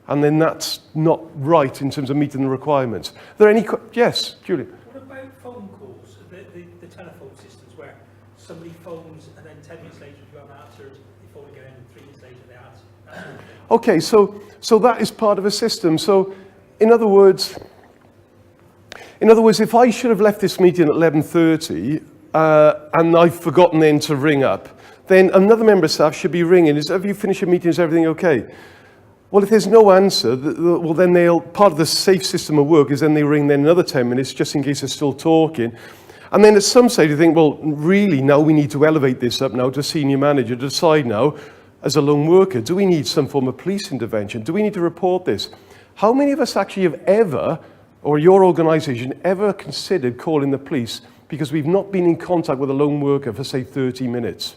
And then that's not right in terms of meeting the requirements. Are there any yes, Julie? What about phone calls, the telephone systems where somebody phones and then 10 minutes later if you haven't answered, they phone again, and 3 minutes later they answer? Okay, so that is part of a system. So in other words, if I should have left this meeting at 11:30 and I've forgotten then to ring up, then another member of staff should be ringing. Have you finished your meeting? Is everything okay? Well, if there's no answer, well, then part of the safe system of work is then they ring then another 10 minutes just in case they're still talking. And then at some stage you think, well, really now we need to elevate this up now to senior manager to decide now, as a lone worker, do we need some form of police intervention? Do we need to report this? How many of us actually have ever, or your organisation, ever considered calling the police because we've not been in contact with a lone worker for, say, 30 minutes?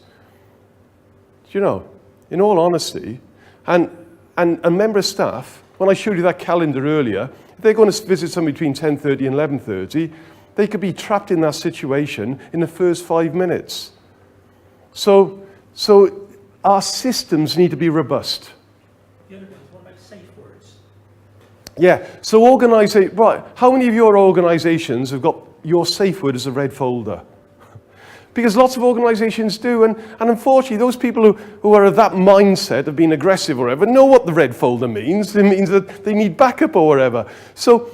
Do you know, in all honesty, and a member of staff, when I showed you that calendar earlier, if they're going to visit somebody between 10:30 and 11:30, they could be trapped in that situation in the first 5 minutes. So our systems need to be robust. The other thing is, what about safe words? Yeah, so right, how many of your organisations have got your safe word as a red folder? Because lots of organisations do, and unfortunately those people who are of that mindset of being aggressive or whatever know what the red folder means. It means that they need backup or whatever. So,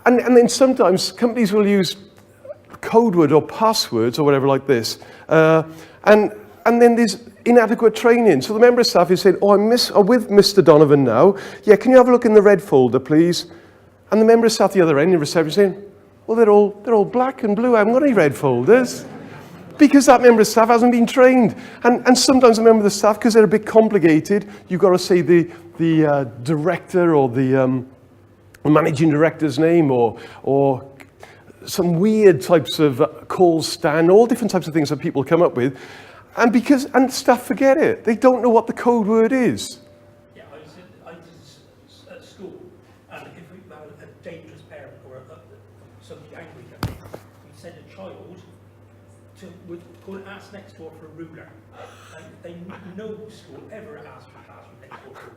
and then sometimes companies will use code word or passwords or whatever like this, and then there's inadequate training. So the member of staff is saying, I'm with Mr. Donovan now. Yeah, can you have a look in the red folder, please? And the member of staff at the other end in reception saying, well, they're all black and blue. I haven't got any red folders. Because that member of staff hasn't been trained. And sometimes a member of the staff, because they're a bit complicated, you've got to say the director or the managing director's name or some weird types of call stand, all different types of things that people come up with. And staff forget it. They don't know what the code word is. Yeah, I was at school, and if we had a dangerous parent or somebody angry coming, we'd send a child to, would go and ask next door for a ruler. And no school ever asked for a classroom next door for a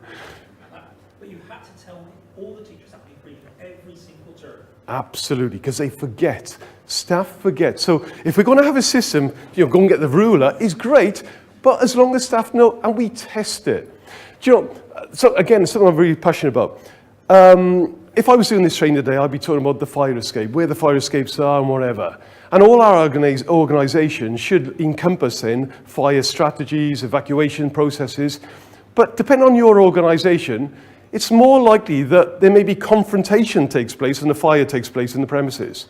ruler. But you had to tell all the teachers that we brief every single term. Absolutely, because they forget. Staff forget. So if we're going to have a system, go and get the ruler is great, but as long as staff know and we test it. Do you know, so again, something I'm really passionate about. If I was doing this training today, I'd be talking about the fire escape, where the fire escapes are and whatever. And all our organisations should encompass then fire strategies, evacuation processes. But depending on your organisation, it's more likely that there may be confrontation takes place and a fire takes place in the premises.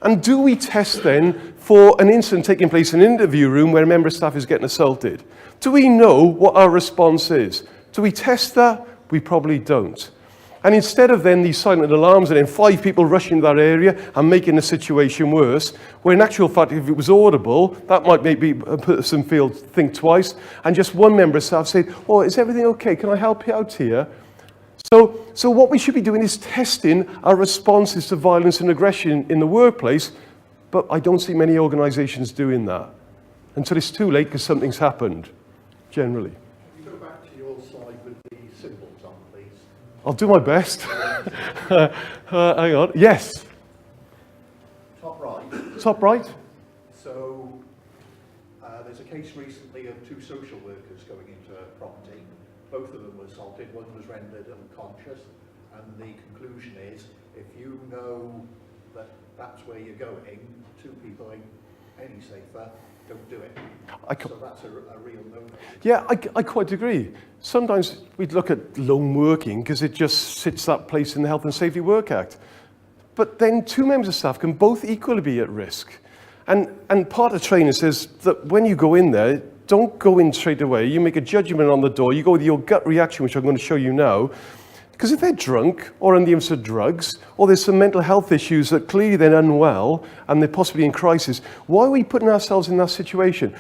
And do we test then for an incident taking place in an interview room where a member of staff is getting assaulted? Do we know what our response is? Do we test that? We probably don't. And instead of then these silent alarms and then 5 people rushing to that area and making the situation worse, where in actual fact, if it was audible, that might maybe put us in field think twice, and just one member of staff said, "Oh, is everything okay? Can I help you out here?" So what we should be doing is testing our responses to violence and aggression in the workplace, but I don't see many organisations doing that until it's too late because something's happened, generally. Can you go back to your slide with the symbols on, please? I'll do my best. Hang on. Yes. Top right. Top right. So there's a case recently of 2 social workers going into a property. Both of them were assaulted. One was rendered unconscious. And the conclusion is, if you know that that's where you're going, 2 people ain't any safer, don't do it. So that's a real no-no. Yeah, I quite agree. Sometimes we'd look at lone working because it just sits that place in the Health and Safety Work Act. But then 2 members of staff can both equally be at risk. And part of training says that when you go in there, don't go in straight away. You make a judgment on the door. You go with your gut reaction, which I'm going to show you now. Because if they're drunk or on the use of drugs, or there's some mental health issues that clearly they're unwell and they're possibly in crisis, why are we putting ourselves in that situation?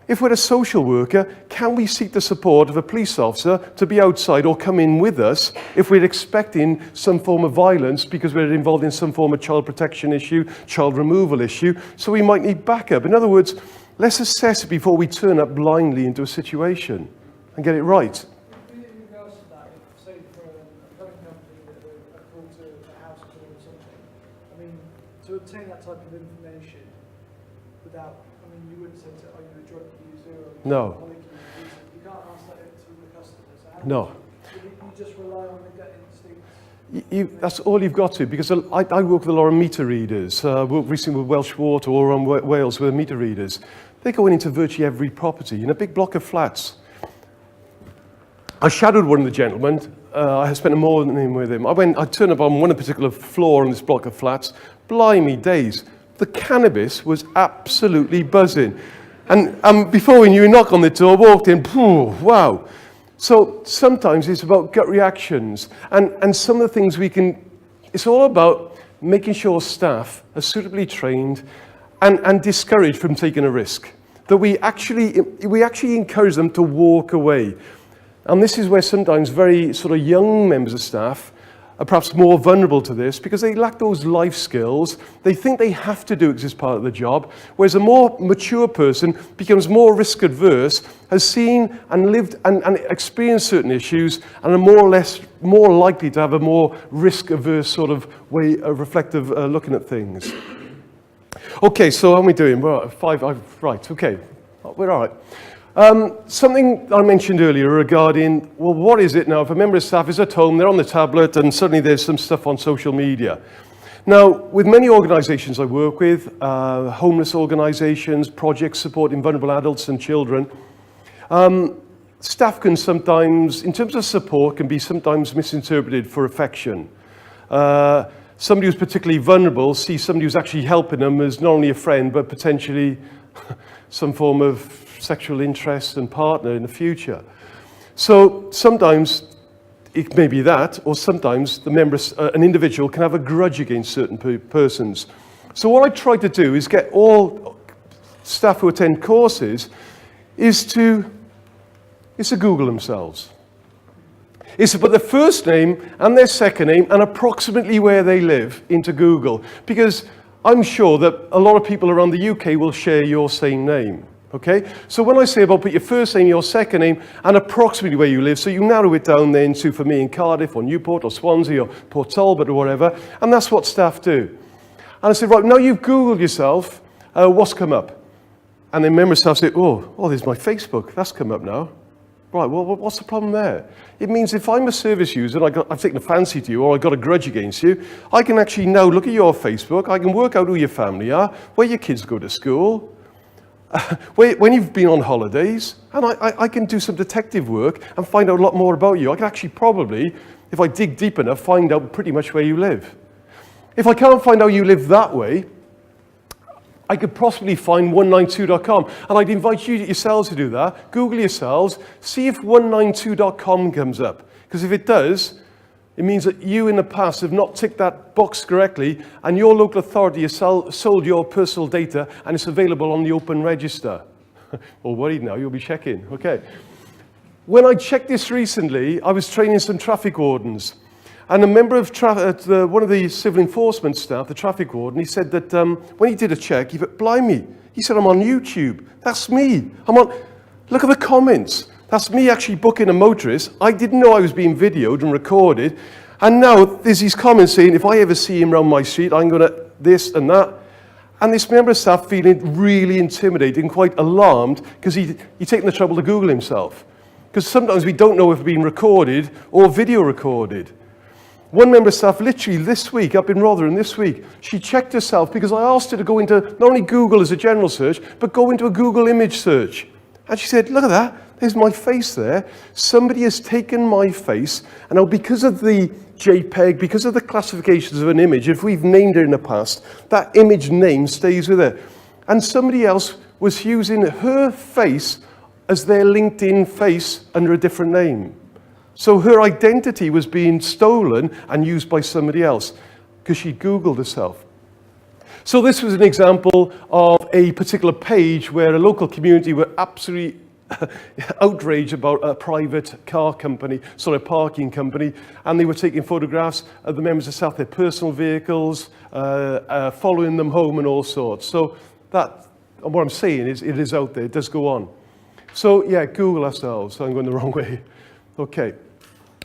If we're a social worker, can we seek the support of a police officer to be outside or come in with us if we're expecting some form of violence because we're involved in some form of child protection issue, child removal issue, so we might need backup. In other words, let's assess it before we turn up blindly into a situation and get it right. In regards to that, if, say, for a phone company that a call to a house call or something, I mean, to obtain that type of information without, I mean, you wouldn't say, are you a drug user or No. alcoholic user? You can't ask that to the customer. So how No. you just rely on the gut instinct? That's all you've got to, because I work with a lot of meter readers. I worked recently with Welsh Water or around Wales with meter readers. They're going into virtually every property in a big block of flats. I shadowed one of the gentlemen. I spent a morning with him. I turned up on one particular floor on this block of flats. Blimey days. The cannabis was absolutely buzzing. And before we knew, he knocked on the door, walked in, wow. So sometimes it's about gut reactions. And some of the things it's all about making sure staff are suitably trained and discouraged from taking a risk. That we actually encourage them to walk away. And this is where sometimes very sort of young members of staff are perhaps more vulnerable to this because they lack those life skills. They think they have to do it because it's part of the job, whereas a more mature person becomes more risk adverse, has seen and lived and experienced certain issues, and are more likely to have a more risk averse sort of way of reflective looking at things. Okay, so how are we doing? We're at 5, right, okay, we're all right. Something I mentioned earlier regarding, well, what is it now? If a member of staff is at home, they're on the tablet, and suddenly there's some stuff on social media. Now, with many organisations I work with, homeless organisations, projects supporting vulnerable adults and children, staff can sometimes, in terms of support, can be sometimes misinterpreted for affection. Somebody who's particularly vulnerable sees somebody who's actually helping them as not only a friend, but potentially some form of sexual interest and partner in the future. So sometimes it may be that, or sometimes an individual can have a grudge against certain persons. So what I try to do is get all staff who attend courses is to Google themselves. Is to put their first name and their second name and approximately where they live into Google. Because I'm sure that a lot of people around the UK will share your same name. Okay? So when I say about put your first name, your second name, and approximately where you live, so you narrow it down then to, for me, in Cardiff or Newport or Swansea or Port Talbot or whatever, and that's what staff do. And I said, right, now you've Googled yourself, what's come up? And then member staff say, oh, there's my Facebook, that's come up now. Right, well, what's the problem there? It means if I'm a service user and I've taken a fancy to you or I've got a grudge against you, I can actually now look at your Facebook, I can work out who your family are, where your kids go to school, when you've been on holidays, and I can do some detective work and find out a lot more about you. I can actually probably, if I dig deep enough, find out pretty much where you live. If I can't find out you live that way, I could possibly find 192.com, and I'd invite you yourselves to do that. Google yourselves, see if 192.com comes up, because if it does, it means that you in the past have not ticked that box correctly, and your local authority has sold your personal data, and it's available on the open register. Well, worried now, you'll be checking. Okay. When I checked this recently, I was training some traffic wardens. And a member of one of the civil enforcement staff, the traffic warden, he said that when he did a check, he said, blimey, he said, I'm on YouTube. That's me. Look at the comments. That's me actually booking a motorist. I didn't know I was being videoed and recorded. And now there's these comments saying, if I ever see him around my street, I'm going to this and that. And this member of staff feeling really intimidated and quite alarmed because he'd taken the trouble to Google himself. Because sometimes we don't know if we're being recorded or video recorded. One member of staff literally this week, up in Rotherham this week, she checked herself because I asked her to go into not only Google as a general search, but go into a Google image search. And she said, look at that, there's my face there. Somebody has taken my face, and now because of the JPEG, because of the classifications of an image, if we've named it in the past, that image name stays with it. And somebody else was using her face as their LinkedIn face under a different name. So her identity was being stolen and used by somebody else because she Googled herself. So this was an example of a particular page where a local community were absolutely outraged about a private car company, parking company, and they were taking photographs of the members of staff, their personal vehicles, following them home and all sorts. So that, what I'm saying is, it is out there, it does go on. So yeah, Google ourselves. I'm going the wrong way. Okay.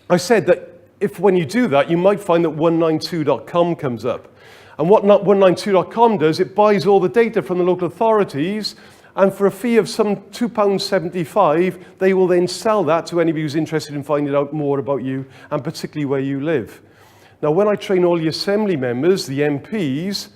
I said that if when you do that, you might find that 192.com comes up. And what 192.com does, it buys all the data from the local authorities, and for a fee of some £2.75, they will then sell that to anybody who's interested in finding out more about you, and particularly where you live. Now, when I train all the assembly members, the MPs,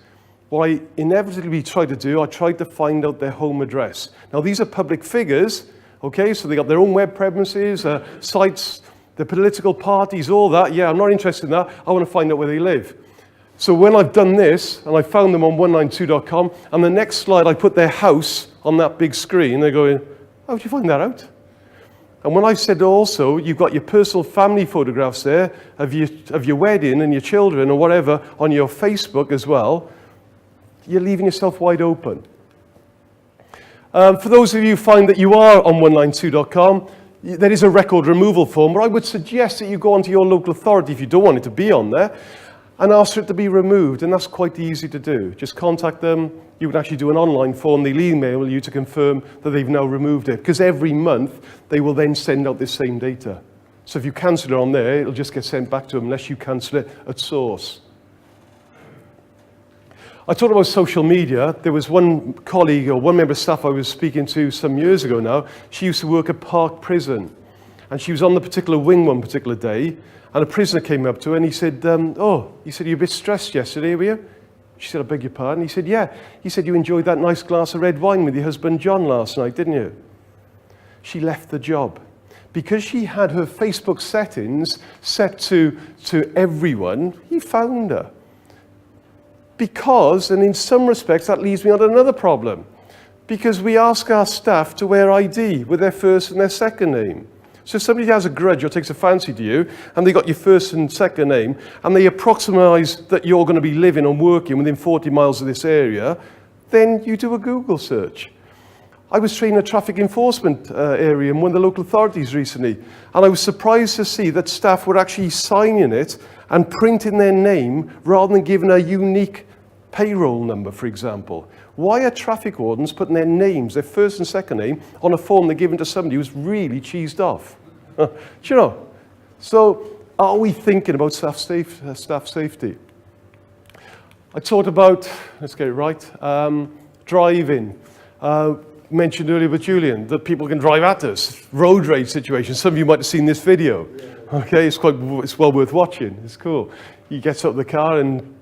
what I inevitably try to do, I try to find out their home address. Now, these are public figures, okay, so they got their own web premises, sites, the political parties, all that. Yeah, I'm not interested in that. I want to find out where they live. So when I've done this, and I found them on 192.com, and the next slide I put their house on that big screen, they're going, how did you find that out? And when I said also, you've got your personal family photographs there of your wedding and your children or whatever on your Facebook as well, you're leaving yourself wide open. For those of you who find that you are on 192.com, there is a record removal form where I would suggest that you go onto your local authority if you don't want it to be on there and ask for it to be removed, and that's quite easy to do. Just contact them. You would actually do an online form. They'll email you to confirm that they've now removed it, because every month they will then send out this same data. So if you cancel it on there, it'll just get sent back to them unless you cancel it at source. I talked about social media. There was one colleague or one member of staff I was speaking to some years ago now. She used to work at Park Prison, and she was on the particular wing one particular day, and a prisoner came up to her and he said, you were a bit stressed yesterday, were you? She said, I beg your pardon. He said, yeah. He said, you enjoyed that nice glass of red wine with your husband John last night, didn't you? She left the job. Because she had her Facebook settings set to everyone, he found her. Because, and in some respects, that leads me on to another problem. because we ask our staff to wear ID with their first and their second name. So if somebody has a grudge or takes a fancy to you, and they got your first and second name, and they approximate that you're going to be living and working within 40 miles of this area, then you do a Google search. I was training a traffic enforcement area in one of the local authorities recently, and I was surprised to see that staff were actually signing it and printing their name rather than giving a unique payroll number, for example. Why are traffic wardens putting their names, their first and second name, on a form they're giving to somebody who's really cheesed off? Do you know? So, are we thinking about staff safety? I talked about, let's get it right, driving. Mentioned earlier with Julian that people can drive at us. Road rage situations. Some of you might have seen this video. Okay, it's well worth watching. It's cool. He gets out of the car and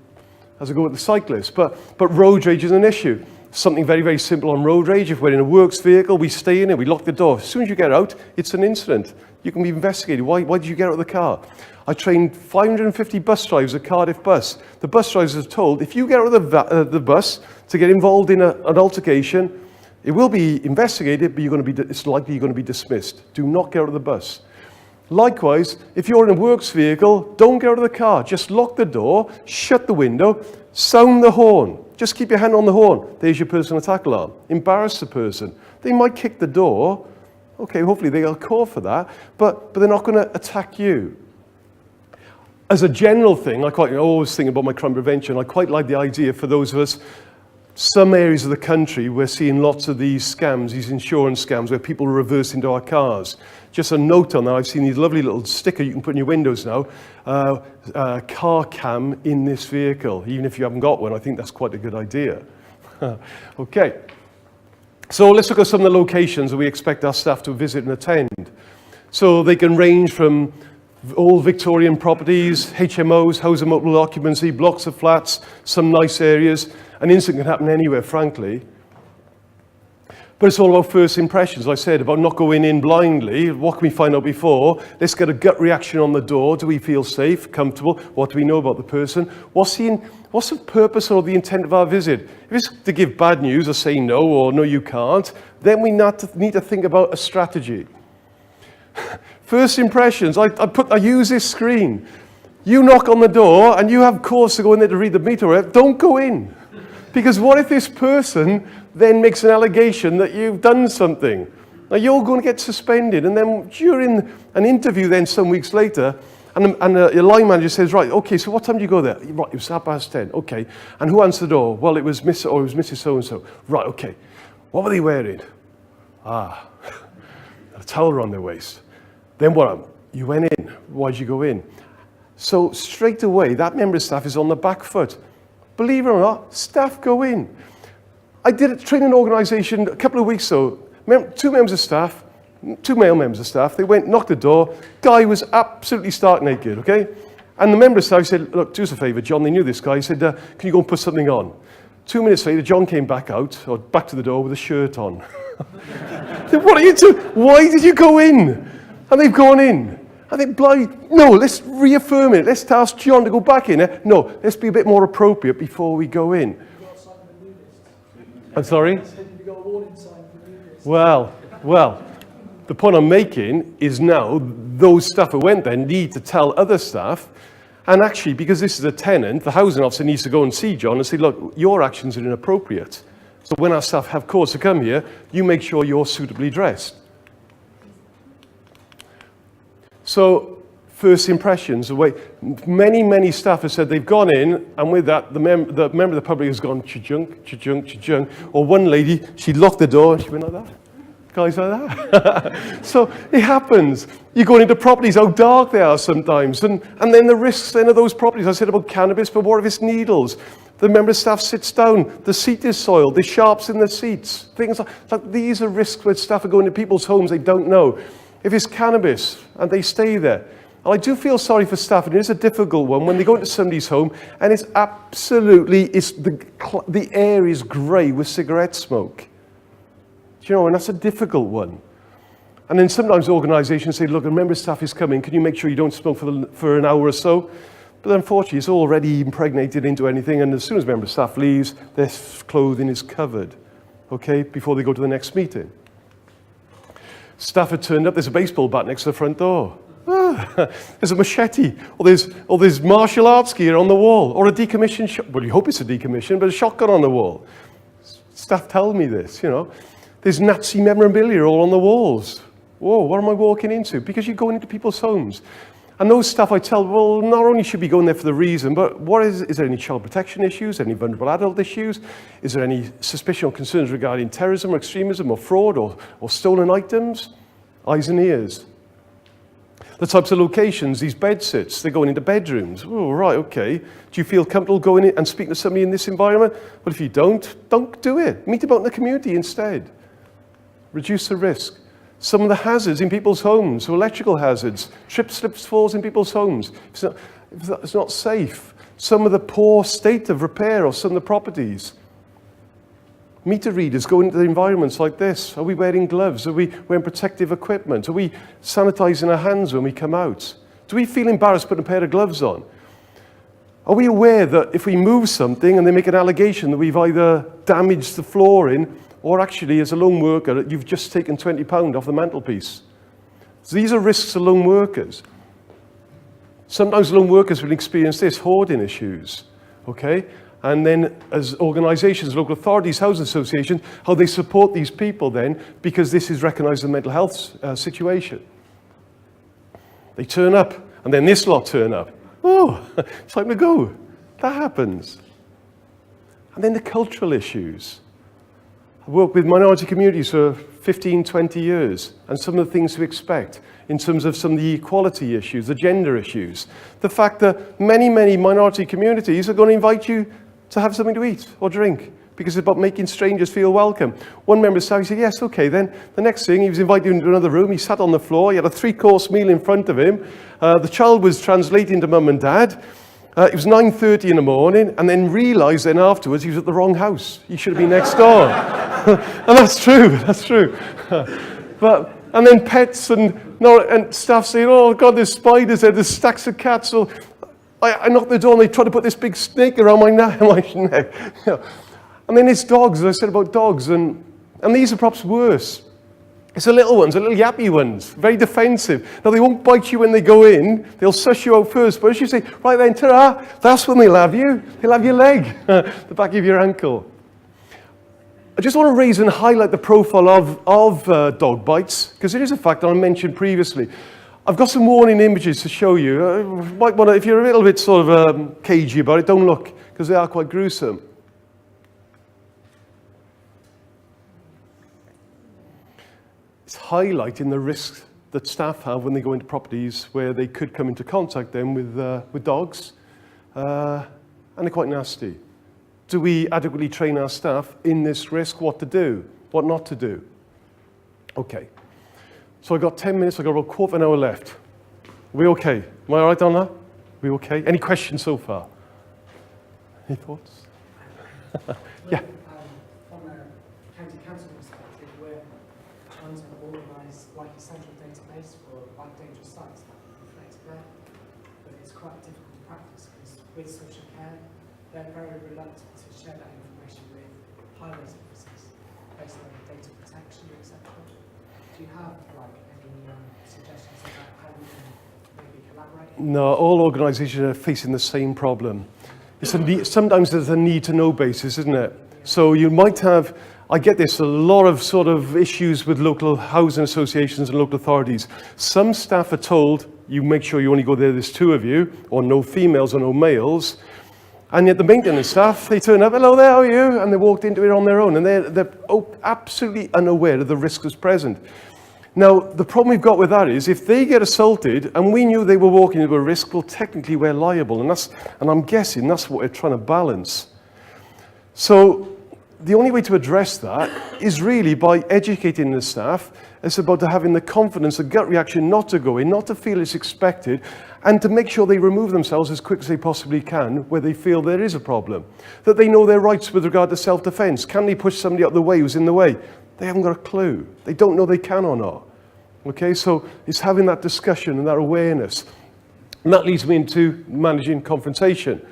has a go at the cyclist. But road rage is an issue. Something very, very simple on road rage. If we're in a works vehicle, we stay in it, we lock the door. As soon as you get out, it's an incident. You can be investigated. Why did you get out of the car? I trained 550 bus drivers at Cardiff Bus. The bus drivers are told, if you get out of the bus to get involved in an altercation, it will be investigated, but it's likely you're going to be dismissed. Do not get out of the bus. Likewise, if you're in a works vehicle, don't get out of the car. Just lock the door, shut the window, sound the horn. Just keep your hand on the horn. There's your personal attack alarm. Embarrass the person. They might kick the door. Okay, hopefully they got a call for that, but they're not going to attack you. As a general thing, I always think about my crime prevention. I quite like the idea for those of us, some areas of the country, we're seeing lots of these scams, these insurance scams, where people reverse into our cars. Just a note on that, I've seen these lovely little sticker you can put in your windows now, car cam in this vehicle. Even if you haven't got one, I think that's quite a good idea. Okay, so let's look at some of the locations that we expect our staff to visit and attend. So they can range from old Victorian properties, HMOs, house and multiple occupancy, blocks of flats, some nice areas. An incident can happen anywhere, frankly. But it's all about first impressions. I said about not going in blindly. What can we find out before? Let's get a gut reaction on the door. Do we feel safe, comfortable? What do we know about the person? What's the purpose or the intent of our visit? If it's to give bad news or say no or no you can't, then we need to think about a strategy. First impressions. I use this screen. You knock on the door and you have cause to go in there to read the meter. Don't go in. Because what if this person then makes an allegation that you've done something? Now you're going to get suspended, and then during an interview then some weeks later, and your line manager says, right, okay, so what time did you go there? Right, it was 10:30, okay. And who answered the door? Well, it was Mrs. So-and-so. Right, okay. What were they wearing? A towel around their waist. Then what? You went in. Why did you go in? So straight away, that member of staff is on the back foot. Believe it or not, staff go in. I did a training organisation a couple of weeks ago. Two members of staff, two male members of staff, they went, knocked the door. Guy was absolutely stark naked, okay? And the member of staff said, look, do us a favour, John, they knew this guy. He said, can you go and put something on? 2 minutes later, John came back to the door with a shirt on. What are you doing? Why did you go in? And they've gone in. I think, no, let's reaffirm it. Let's ask John to go back in. No, let's be a bit more appropriate before we go in. You've got a sign for the nudist. I'm sorry? I said you've got a warning sign for the nudist. Well, the point I'm making is now those staff who went there need to tell other staff. And actually, because this is a tenant, the housing officer needs to go and see John and say, look, your actions are inappropriate. So when our staff have cause to come here, you make sure you're suitably dressed. So, first impressions, the way many staff have said they've gone in, and with that, the member of the public has gone cha-junk, cha-junk, cha-junk. Or one lady, she locked the door and she went like that. Guys like that. So it happens. You're going into properties, how dark they are sometimes, and then the risks then of those properties. I said about cannabis, but what if it's needles? The member of staff sits down, the seat is soiled, there's sharps in the seats. Things like these are risks where staff are going to people's homes they don't know. If it's cannabis and they stay there. And I do feel sorry for staff, and it is a difficult one when they go into somebody's home and it's absolutely, the air is grey with cigarette smoke. Do you know, and that's a difficult one. And then sometimes organisations say, look, a member of staff is coming, can you make sure you don't smoke for an hour or so? But unfortunately, it's already impregnated into anything, and as soon as a member of staff leaves, their clothing is covered. okay, before they go to the next meeting. Staff had turned up, there's a baseball bat next to the front door. There's a machete, or there's martial arts gear on the wall, or a decommissioned, well, you hope it's a decommission, but a shotgun on the wall. Staff tell me this, you know. There's Nazi memorabilia all on the walls. Whoa, what am I walking into? Because you're going into people's homes. And those staff I tell, well, not only should we go in there for the reason, but is there any child protection issues, any vulnerable adult issues? Is there any suspicion or concerns regarding terrorism or extremism or fraud or stolen items? Eyes and ears. The types of locations, these bed sits, they're going into bedrooms. Oh, right, okay. Do you feel comfortable going in and speaking to somebody in this environment? Well, if you don't do it. Meet about in the community instead. Reduce the risk. Some of the hazards in people's homes, so electrical hazards, trips, slips, falls in people's homes. It's not safe. Some of the poor state of repair of some of the properties. Meter readers go into environments like this. Are we wearing gloves? Are we wearing protective equipment? Are we sanitizing our hands when we come out? Do we feel embarrassed putting a pair of gloves on? Are we aware that if we move something and they make an allegation that we've either damaged the flooring or actually, as a lone worker, you've just taken £20 off the mantelpiece? So these are risks of lone workers. Sometimes lone workers will experience this, hoarding issues, okay? And then as organisations, local authorities, housing associations, how they support these people then, because this is recognised as a mental health situation. They turn up, and then this lot turn up. Oh, time to go. That happens. And then the cultural issues. I've worked with minority communities for 15, 20 years, and some of the things to expect in terms of some of the equality issues, the gender issues. The fact that many, many minority communities are going to invite you to have something to eat or drink, because it's about making strangers feel welcome. One member of staff said, yes, okay, then the next thing, he was invited into another room, he sat on the floor, he had a 3-course meal in front of him, the child was translating to mum and dad. It was 9:30 in the morning, and then realised then afterwards he was at the wrong house. He should have been next door. And that's true. And then pets and staff saying, oh God, there's spiders there, there's stacks of cats. So I knocked the door and they tried to put this big snake around my neck. And then it's dogs, as I said about dogs, and these are perhaps worse. It's the little ones, the little yappy ones, very defensive. Now, they won't bite you when they go in. They'll suss you out first. But as you say, right then, ta-ra, that's when they'll have you. They'll have your leg, the back of your ankle. I just want to raise and highlight the profile of dog bites, because it is a fact that I mentioned previously. I've got some warning images to show you. Might want to, if you're a little bit sort of cagey about it, don't look, because they are quite gruesome. It's highlighting the risks that staff have when they go into properties where they could come into contact then with dogs, and they're quite nasty. Do we adequately train our staff in this risk, what to do, what not to do? Okay, so I've got 10 minutes, I've got about a quarter of an hour left. Are we okay? Am I all right on that? Are we okay? Any questions so far? Any thoughts? Yeah. From a county council perspective, we're trying to organise like a central database for like dangerous sites that reflect there, but it's quite difficult to practice because with social care, they're very reluctant to share that information with highways officers based on data protection, etc. Do you have like any suggestions about how we can maybe collaborate? No, all organisations are facing the same problem. Sometimes there's a need to know basis, isn't it? So you might have, I get this, a lot of sort of issues with local housing associations and local authorities. Some staff are told, you make sure you only go there, there's 2 of you, or no females or no males. And yet the maintenance staff, they turn up, hello there, how are you? And they walked into it on their own, and they're absolutely unaware of the risk that's present. Now, the problem we've got with that is if they get assaulted and we knew they were walking into a risk, well, technically we're liable. And I'm guessing that's what we're trying to balance. So the only way to address that is really by educating the staff. It's about having the confidence, the gut reaction not to go in, not to feel it's expected, and to make sure they remove themselves as quick as they possibly can where they feel there is a problem. That they know their rights with regard to self-defense. Can they push somebody out of the way who's in the way? They haven't got a clue. They don't know they can or not. Okay, so it's having that discussion and that awareness. And that leads me into managing confrontation.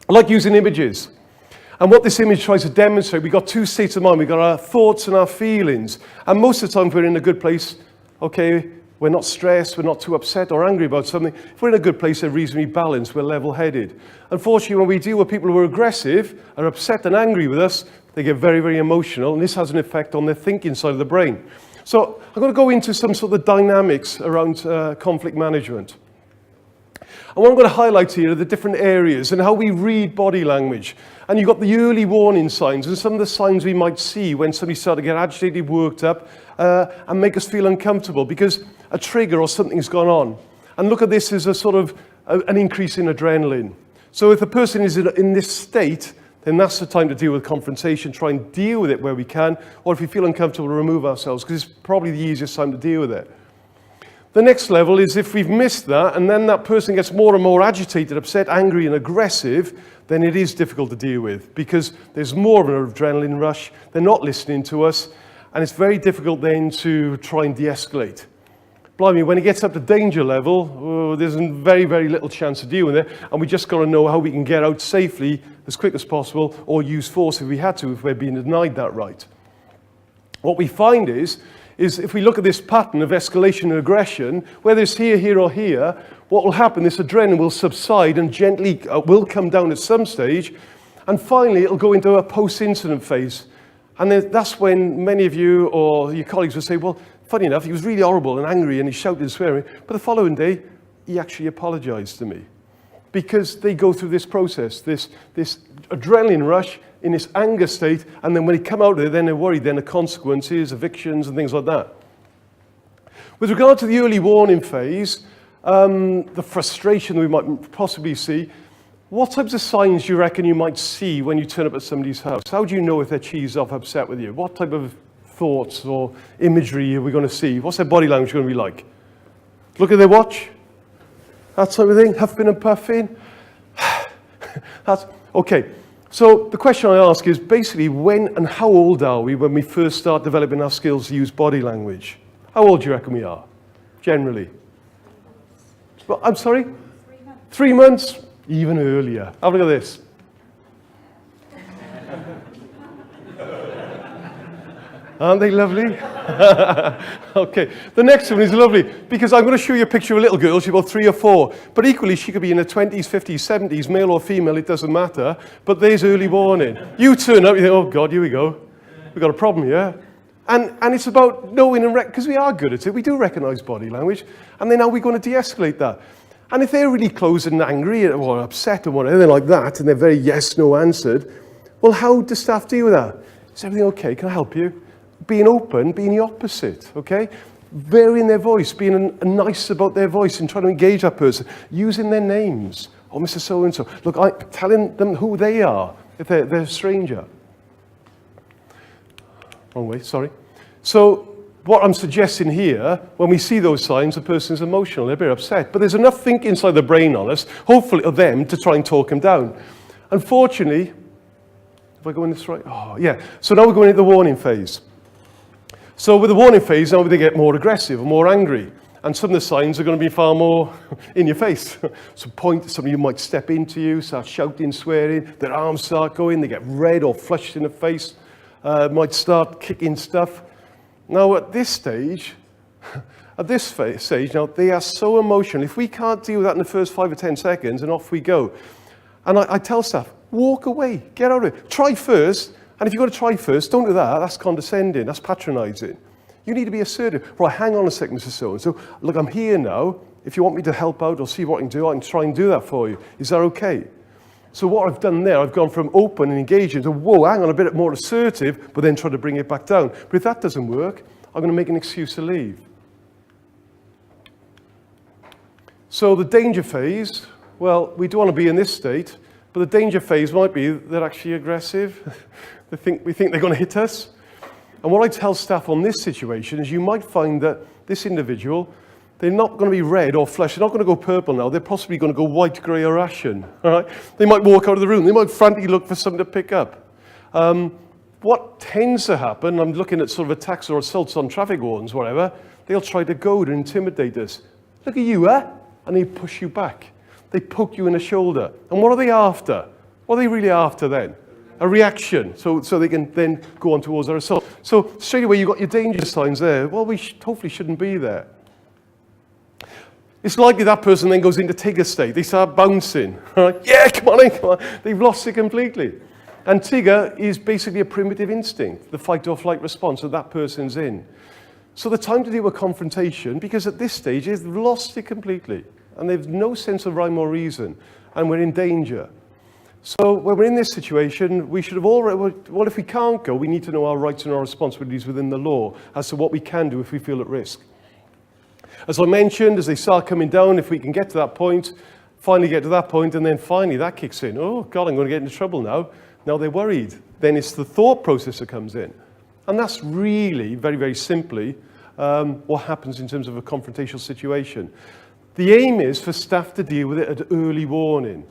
I like using images. And what this image tries to demonstrate, we've got two states of mind. We've got our thoughts and our feelings. And most of the time, if we're in a good place, okay, we're not stressed, we're not too upset or angry about something. If we're in a good place, they're reasonably balanced, we're level-headed. Unfortunately, when we deal with people who are aggressive, are upset and angry with us, they get very, very emotional, and this has an effect on their thinking side of the brain. So I'm going to go into some sort of dynamics around conflict management. And what I'm going to highlight here are the different areas and how we read body language. And you've got the early warning signs and some of the signs we might see when somebody starts to get agitated, worked up, and make us feel uncomfortable because a trigger or something's gone on. And look at this as a sort of an increase in adrenaline. So if the person is in this state, then that's the time to deal with confrontation, try and deal with it where we can, or if we feel uncomfortable, remove ourselves, because it's probably the easiest time to deal with it. The next level is if we've missed that, and then that person gets more and more agitated, upset, angry, and aggressive, then it is difficult to deal with, because there's more of an adrenaline rush, they're not listening to us, and it's very difficult then to try and de-escalate. Blimey, when it gets up to danger level, there's very, very little chance to deal with it, and we just got to know how we can get out safely as quick as possible, or use force if we had to, if we're being denied that right. What we find is if we look at this pattern of escalation and aggression, whether it's here, here, or here, what will happen, this adrenaline will subside and gently will come down at some stage, and finally it'll go into a post-incident phase. And then that's when many of you or your colleagues will say, well, funny enough, he was really horrible and angry and he shouted and swearing, but the following day, he actually apologized to me. Because they go through this process, this adrenaline rush in this anger state, and then when they come out of it, then they're worried, then the consequences, evictions, and things like that. With regard to the early warning phase, the frustration we might possibly see, what types of signs do you reckon you might see when you turn up at somebody's house? How do you know if they're cheesed off, upset with you? What type of thoughts or imagery are we going to see? What's their body language going to be like? Look at their watch? That type of thing, huffing and puffing. Okay, so the question I ask is basically when and how old are we when we first start developing our skills to use body language? How old do you reckon we are, generally? Well, I'm sorry? 3 months. 3 months? Even earlier. Have a look at this. Aren't they lovely? Okay, the next one is lovely because I'm going to show you a picture of a little girl. She's about 3 or 4, but equally she could be in her 20s, 50s, 70s, male or female, it doesn't matter. But there's early warning. You turn up, you think, oh God, here we go. We've got a problem here. And it's about knowing and because we are good at it. We do recognize body language. And then how are we going to de-escalate that? And if they're really close and angry or upset or whatever like that, and they're very yes, no answered, well, how do staff deal with that? Is everything okay? Can I help you? Being open, being the opposite, okay? Varying their voice, being nice about their voice and trying to engage that person, using their names. Oh, Mr. So-and-so. Look, telling them who they are if they're a stranger. Wrong way, sorry. So what I'm suggesting here, when we see those signs, the person's emotional, they're a bit upset. But there's enough think inside the brain on us, hopefully of them, to try and talk them down. Unfortunately, if I go in this right, oh yeah. So now we're going into the warning phase. So with the warning phase, now they get more aggressive or more angry. And some of the signs are going to be far more in your face. So somebody might step into you, start shouting, swearing, their arms start going, they get red or flushed in the face, might start kicking stuff. Now at this stage, now they are so emotional. If we can't deal with that in the first 5 or 10 seconds, and off we go. And I tell staff, walk away, get out of it. Try first. And if you've got to try first, don't do that. That's condescending. That's patronizing. You need to be assertive. Right, hang on a second, Mr. So-and-so. Look, I'm here now. If you want me to help out or see what I can do, I can try and do that for you. Is that okay? So what I've done there, I've gone from open and engaging to, whoa, hang on, a bit more assertive, but then try to bring it back down. But if that doesn't work, I'm going to make an excuse to leave. So the danger phase, well, we don't want to be in this state, but the danger phase might be they're actually aggressive. We think they're going to hit us. And what I tell staff on this situation is you might find that this individual, they're not going to be red or flushed. They're not going to go purple now. They're possibly going to go white, grey, or ashen. All right? They might walk out of the room. They might frantically look for something to pick up. What tends to happen, I'm looking at sort of attacks or assaults on traffic wardens, whatever, they'll try to goad and intimidate us. Look at you, eh? And they push you back. They poke you in the shoulder. And what are they after? What are they really after then? a reaction, so they can then go on towards their assault. So straight away you've got your danger signs there. Well, we hopefully shouldn't be there. It's likely that person then goes into Tigger state. They start bouncing. Right? Yeah, come on in, come on. They've lost it completely. And Tigger is basically a primitive instinct, the fight or flight response that that person's in. So the time to deal with confrontation, because at this stage they've lost it completely, and they've no sense of rhyme or reason, and we're in danger. So when we're in this situation, we should have already, well, if we can't go, we need to know our rights and our responsibilities within the law as to what we can do if we feel at risk. As I mentioned, as they start coming down, if we can get to that point, finally get to that point, and then finally that kicks in. Oh, God, I'm going to get into trouble now. Now they're worried. Then it's the thought process that comes in. And that's really, very, very simply, what happens in terms of a confrontational situation. The aim is for staff to deal with it at early warning.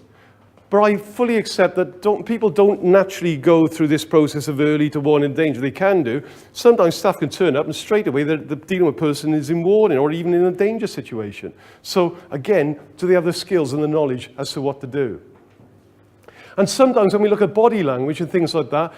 But I fully accept that people don't naturally go through this process of early to warning danger. They can do. Sometimes staff can turn up and straight away they're dealing with a person who's in warning or even in a danger situation. So again, do they have the skills and the knowledge as to what to do? And sometimes when we look at body language and things like that,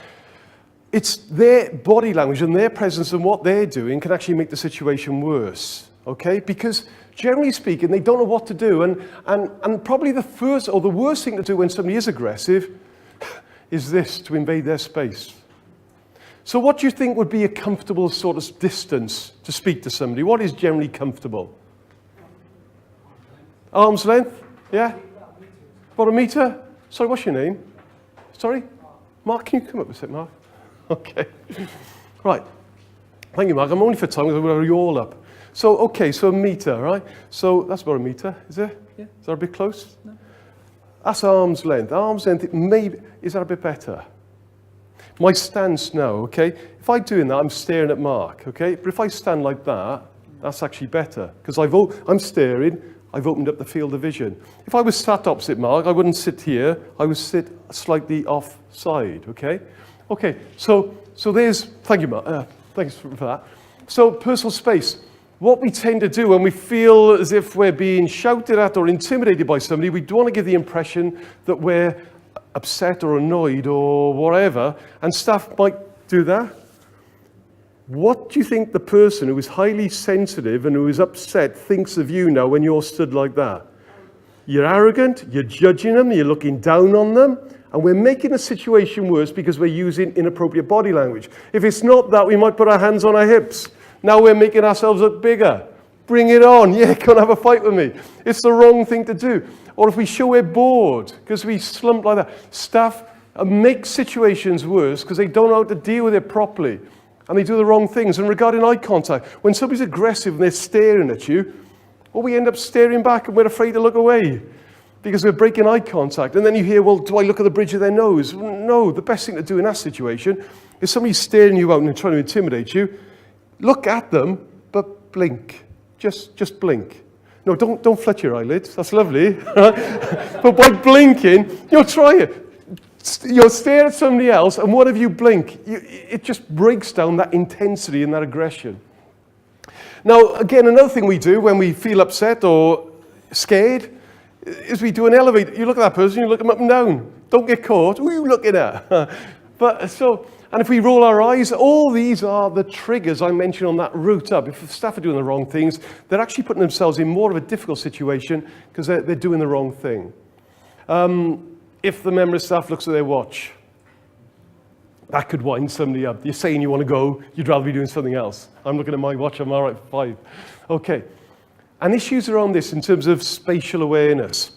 it's their body language and their presence and what they're doing can actually make the situation worse, okay? Because generally speaking, they don't know what to do. And probably the first or the worst thing to do when somebody is aggressive is this, to invade their space. So what do you think would be a comfortable sort of distance to speak to somebody? What is generally comfortable? Arm's length? Yeah? About a metre? Sorry, what's your name? Sorry? Mark, can you come up a sec, Mark? Okay. Right. Thank you, Mark. I'm only for time because I'm going to hurry you all up. So, okay, so a metre, right? So that's about a metre, is it? Yeah. Is that a bit close? No. That's arm's length. Arm's length, maybe, is that a bit better? My stance now, okay? If I'm doing that, I'm staring at Mark, okay? But if I stand like that, that's actually better because I'm staring, I've opened up the field of vision. If I was sat opposite Mark, I wouldn't sit here, I would sit slightly offside, okay? Okay, so there's, thank you, Mark, thanks for that. So personal space. What we tend to do when we feel as if we're being shouted at or intimidated by somebody, we don't want to give the impression that we're upset or annoyed or whatever, and staff might do that. What do you think the person who is highly sensitive and who is upset thinks of you now when you're stood like that? You're arrogant, you're judging them, you're looking down on them, and we're making the situation worse because we're using inappropriate body language. If it's not that, we might put our hands on our hips. Now we're making ourselves look bigger. Bring it on. Yeah, come and have a fight with me. It's the wrong thing to do. Or if we show we're bored because we slump like that, staff make situations worse because they don't know how to deal with it properly. And they do the wrong things. And regarding eye contact, when somebody's aggressive and they're staring at you, well, we end up staring back and we're afraid to look away because we're breaking eye contact. And then you hear, well, do I look at the bridge of their nose? No, the best thing to do in that situation is somebody's staring you out and trying to intimidate you. Look at them, but blink. Just blink. No, don't flut your eyelids. That's lovely. But by blinking, you'll try it. You'll stare at somebody else, and whatever you blink, it just breaks down that intensity and that aggression. Now, again, another thing we do when we feel upset or scared is we do an elevator. You look at that person, you look them up and down. Don't get caught. Who are you looking at? And if we roll our eyes, all these are the triggers I mentioned on that route up. If the staff are doing the wrong things, they're actually putting themselves in more of a difficult situation because they're doing the wrong thing. If the member of staff looks at their watch, that could wind somebody up. You're saying you want to go, you'd rather be doing something else. I'm looking at my watch, I'm all right for 5. Okay. And issues around this in terms of spatial awareness.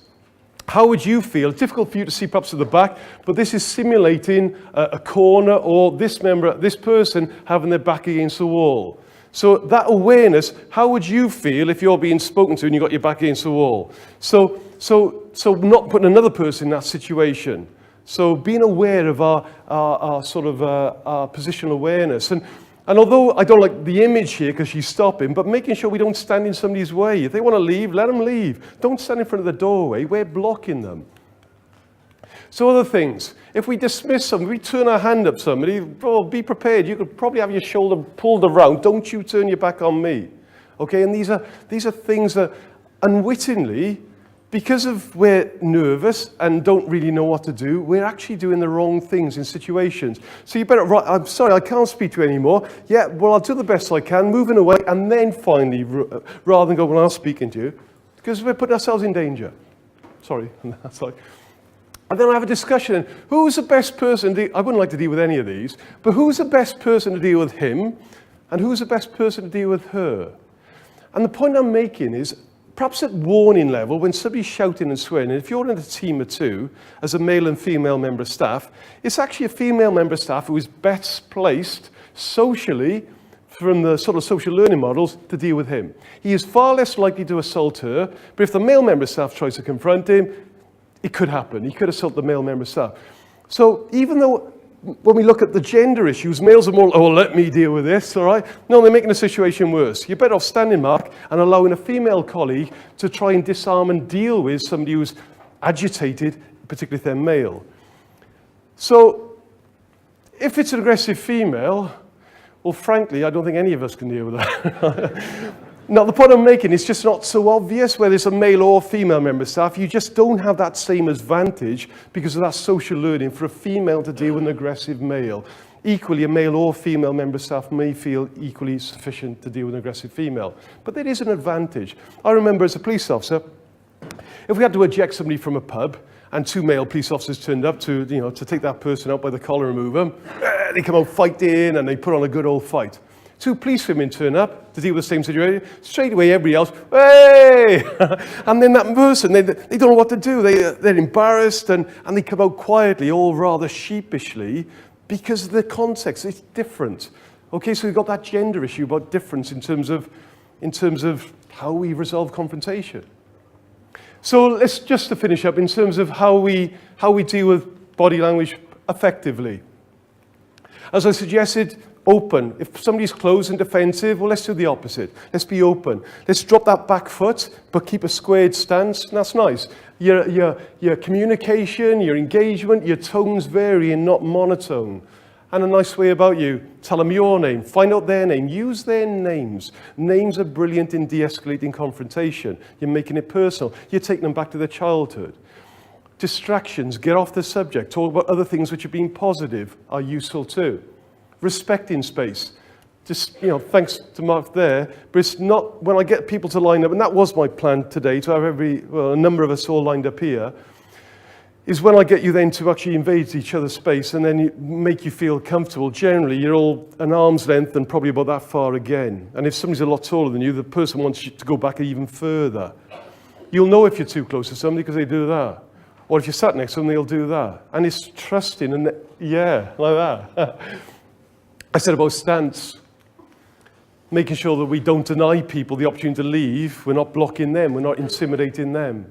How would you feel? It's difficult for you to see perhaps at the back, but this is simulating a corner or this person having their back against the wall. So that awareness, how would you feel if you're being spoken to and you've got your back against the wall? So not putting another person in that situation. So being aware of our positional awareness. And although I don't like the image here because she's stopping, but making sure we don't stand in somebody's way. If they want to leave, let them leave. Don't stand in front of the doorway. We're blocking them. So other things. If we dismiss somebody, we turn our hand up somebody, be prepared. You could probably have your shoulder pulled around. Don't you turn your back on me. Okay, and these are things that unwittingly because of we're nervous and don't really know what to do, we're actually doing the wrong things in situations. So you better, right, I'm sorry, I can't speak to you anymore. Yeah, well, I'll do the best I can, moving away, and then finally, rather than go, well, I'm speaking to you, because we're putting ourselves in danger. Sorry, that's like. And then I have a discussion, who's the best person, I wouldn't like to deal with any of these, but who's the best person to deal with him, and who's the best person to deal with her? And the point I'm making is, perhaps at warning level, when somebody's shouting and swearing, and if you're in a team of two, as a male and female member of staff, it's actually a female member of staff who is best placed socially from the sort of social learning models to deal with him. He is far less likely to assault her, but if the male member of staff tries to confront him, it could happen. He could assault the male member of staff. So even though when we look at the gender issues, males are more, oh, let me deal with this, all right? No, they're making the situation worse. You're better off standing back and allowing a female colleague to try and disarm and deal with somebody who's agitated, particularly if they're male. So if it's an aggressive female, well, frankly, I don't think any of us can deal with that. Now, the point I'm making is just not so obvious whether it's a male or female member of staff. You just don't have that same advantage because of that social learning for a female to deal with an aggressive male. Equally, a male or female member of staff may feel equally sufficient to deal with an aggressive female. But there is an advantage. I remember as a police officer, if we had to eject somebody from a pub and two male police officers turned up to take that person out by the collar and move them, they come out fighting and they put on a good old fight. Two police women turn up to deal with the same situation. Straight away, everybody else, hey! And then that person, they don't know what to do. They're embarrassed and they come out quietly, all rather sheepishly, because the context is different. Okay, so we've got that gender issue about difference in terms of how we resolve confrontation. So let's just to finish up in terms of how we deal with body language effectively. As I suggested, open. If somebody's closed and defensive, well, let's do the opposite. Let's be open. Let's drop that back foot, but keep a squared stance. And that's nice. Your communication, your engagement, your tones vary and not monotone. And a nice way about you, tell them your name, find out their name, use their names. Names are brilliant in de-escalating confrontation. You're making it personal. You're taking them back to their childhood. Distractions, get off the subject. Talk about other things which have been positive are useful too. Respecting space. Just, thanks to Mark there, but it's not, when I get people to line up, and that was my plan today, to have a number of us all lined up here, is when I get you then to actually invade each other's space and then make you feel comfortable. Generally, you're all an arm's length and probably about that far again. And if somebody's a lot taller than you, the person wants you to go back even further. You'll know if you're too close to somebody because they do that. Or if you're sat next to them, they'll do that. And it's trusting, and yeah, like that. I said about stance, making sure that we don't deny people the opportunity to leave. We're not blocking them. We're not intimidating them.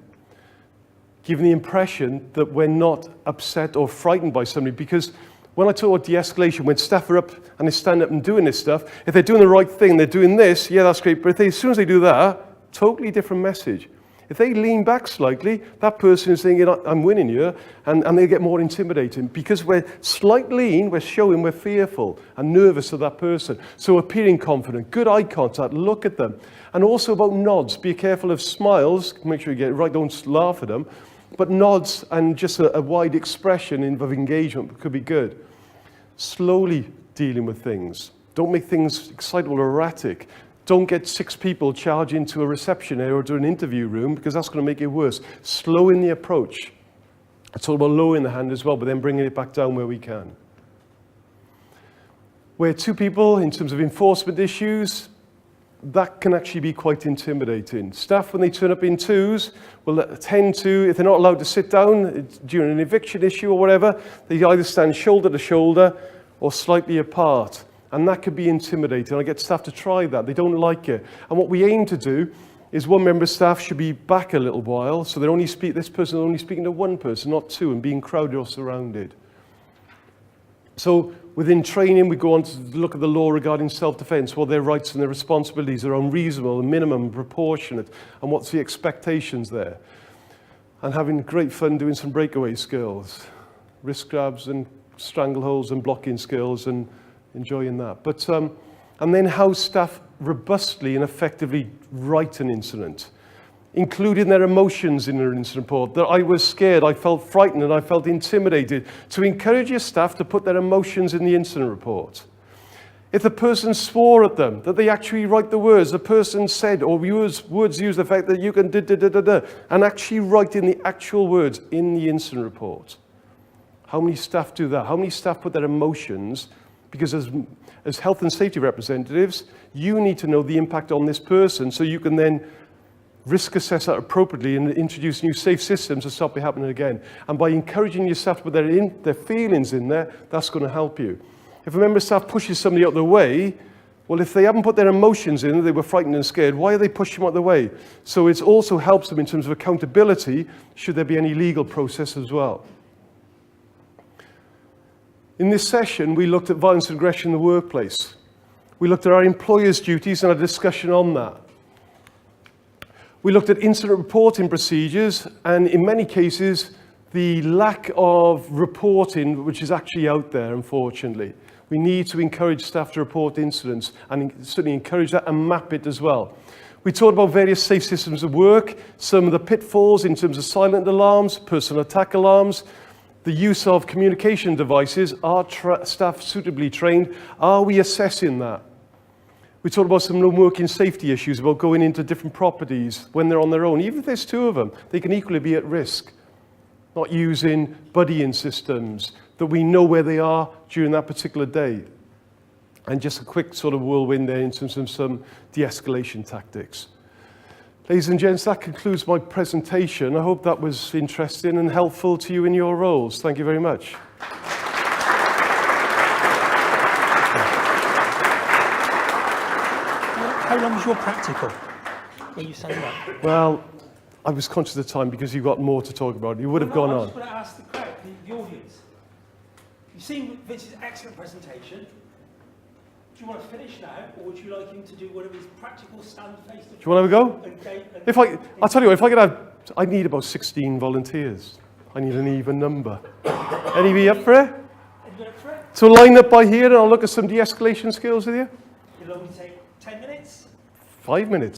Giving the impression that we're not upset or frightened by somebody. Because when I talk about de-escalation, when staff are up and they stand up and doing this stuff, if they're doing the right thing, they're doing this, yeah, that's great. But as soon as they do that, totally different message. If they lean back slightly, that person is thinking, I'm winning here, and they get more intimidating. Because we're slight lean, we're showing we're fearful and nervous of that person. So appearing confident, good eye contact, look at them. And also about nods, be careful of smiles, make sure you get it right, don't laugh at them. But nods and just a wide expression of engagement could be good. Slowly dealing with things. Don't make things excitable or erratic. Don't get 6 people charge into a reception area or to an interview room because that's going to make it worse. Slow in the approach. It's all about lowering the hand as well, but then bringing it back down where we can. Where 2 people, in terms of enforcement issues, that can actually be quite intimidating. Staff, when they turn up in 2s, will tend to, if they're not allowed to sit down during an eviction issue or whatever, they either stand shoulder to shoulder or slightly apart. And that could be intimidating. I get staff to try that. They don't like it. And what we aim to do is one member of staff should be back a little while, so this person is only speaking to one person, not 2, and being crowded or surrounded. So within training, we go on to look at the law regarding self-defense, what their rights and their responsibilities are unreasonable, minimum, proportionate, and what's the expectations there. And having great fun doing some breakaway skills, wrist grabs and strangleholds and blocking skills, and enjoying that. But and then how staff robustly and effectively write an incident. including their emotions in their incident report, that I was scared, I felt frightened, and I felt intimidated, to encourage your staff to put their emotions in the incident report. If the person swore at them, that they actually write the words. The person said, or words use the fact that you can da, and actually write in the actual words in the incident report. How many staff do that? How many staff put their emotions? Because as health and safety representatives, you need to know the impact on this person so you can then risk assess that appropriately and introduce new safe systems to stop it happening again. And by encouraging your staff to put their feelings in there, that's going to help you. If a member of staff pushes somebody out of the way, well, if they haven't put their emotions in, they were frightened and scared, why are they pushing them out of the way? So it also helps them in terms of accountability, should there be any legal process as well. In this session, we looked at violence and aggression in the workplace. We looked at our employers' duties and a discussion on that. We looked at incident reporting procedures, and in many cases, the lack of reporting, which is actually out there, unfortunately. We need to encourage staff to report incidents and certainly encourage that and map it as well. We talked about various safe systems of work, some of the pitfalls in terms of silent alarms, personal attack alarms, the use of communication devices. Are staff suitably trained? Are we assessing that? We talked about some working safety issues, about going into different properties when they're on their own. Even if there's two of them, they can equally be at risk. Not using buddying systems, that we know where they are during that particular day. And just a quick sort of whirlwind there in terms of some de-escalation tactics. Ladies and gents, that concludes my presentation. I hope that was interesting and helpful to you in your roles. Thank you very much. How long was your practical when you signed up? Well, I was conscious of the time because you've got more to talk about. You would have gone I on. just want to ask the crowd, the audience. You've seen Vince's excellent presentation. Do you want to finish now, or would you like him to do one of his practical stand face to face? Do you want to have a go? I'll tell you what, if I could have, I need about 16 volunteers. I need an even number. Anybody up for it? Anybody up for it? So line up by here and I'll look at some de-escalation skills with you. It'll only take 10 minutes. 5 minutes.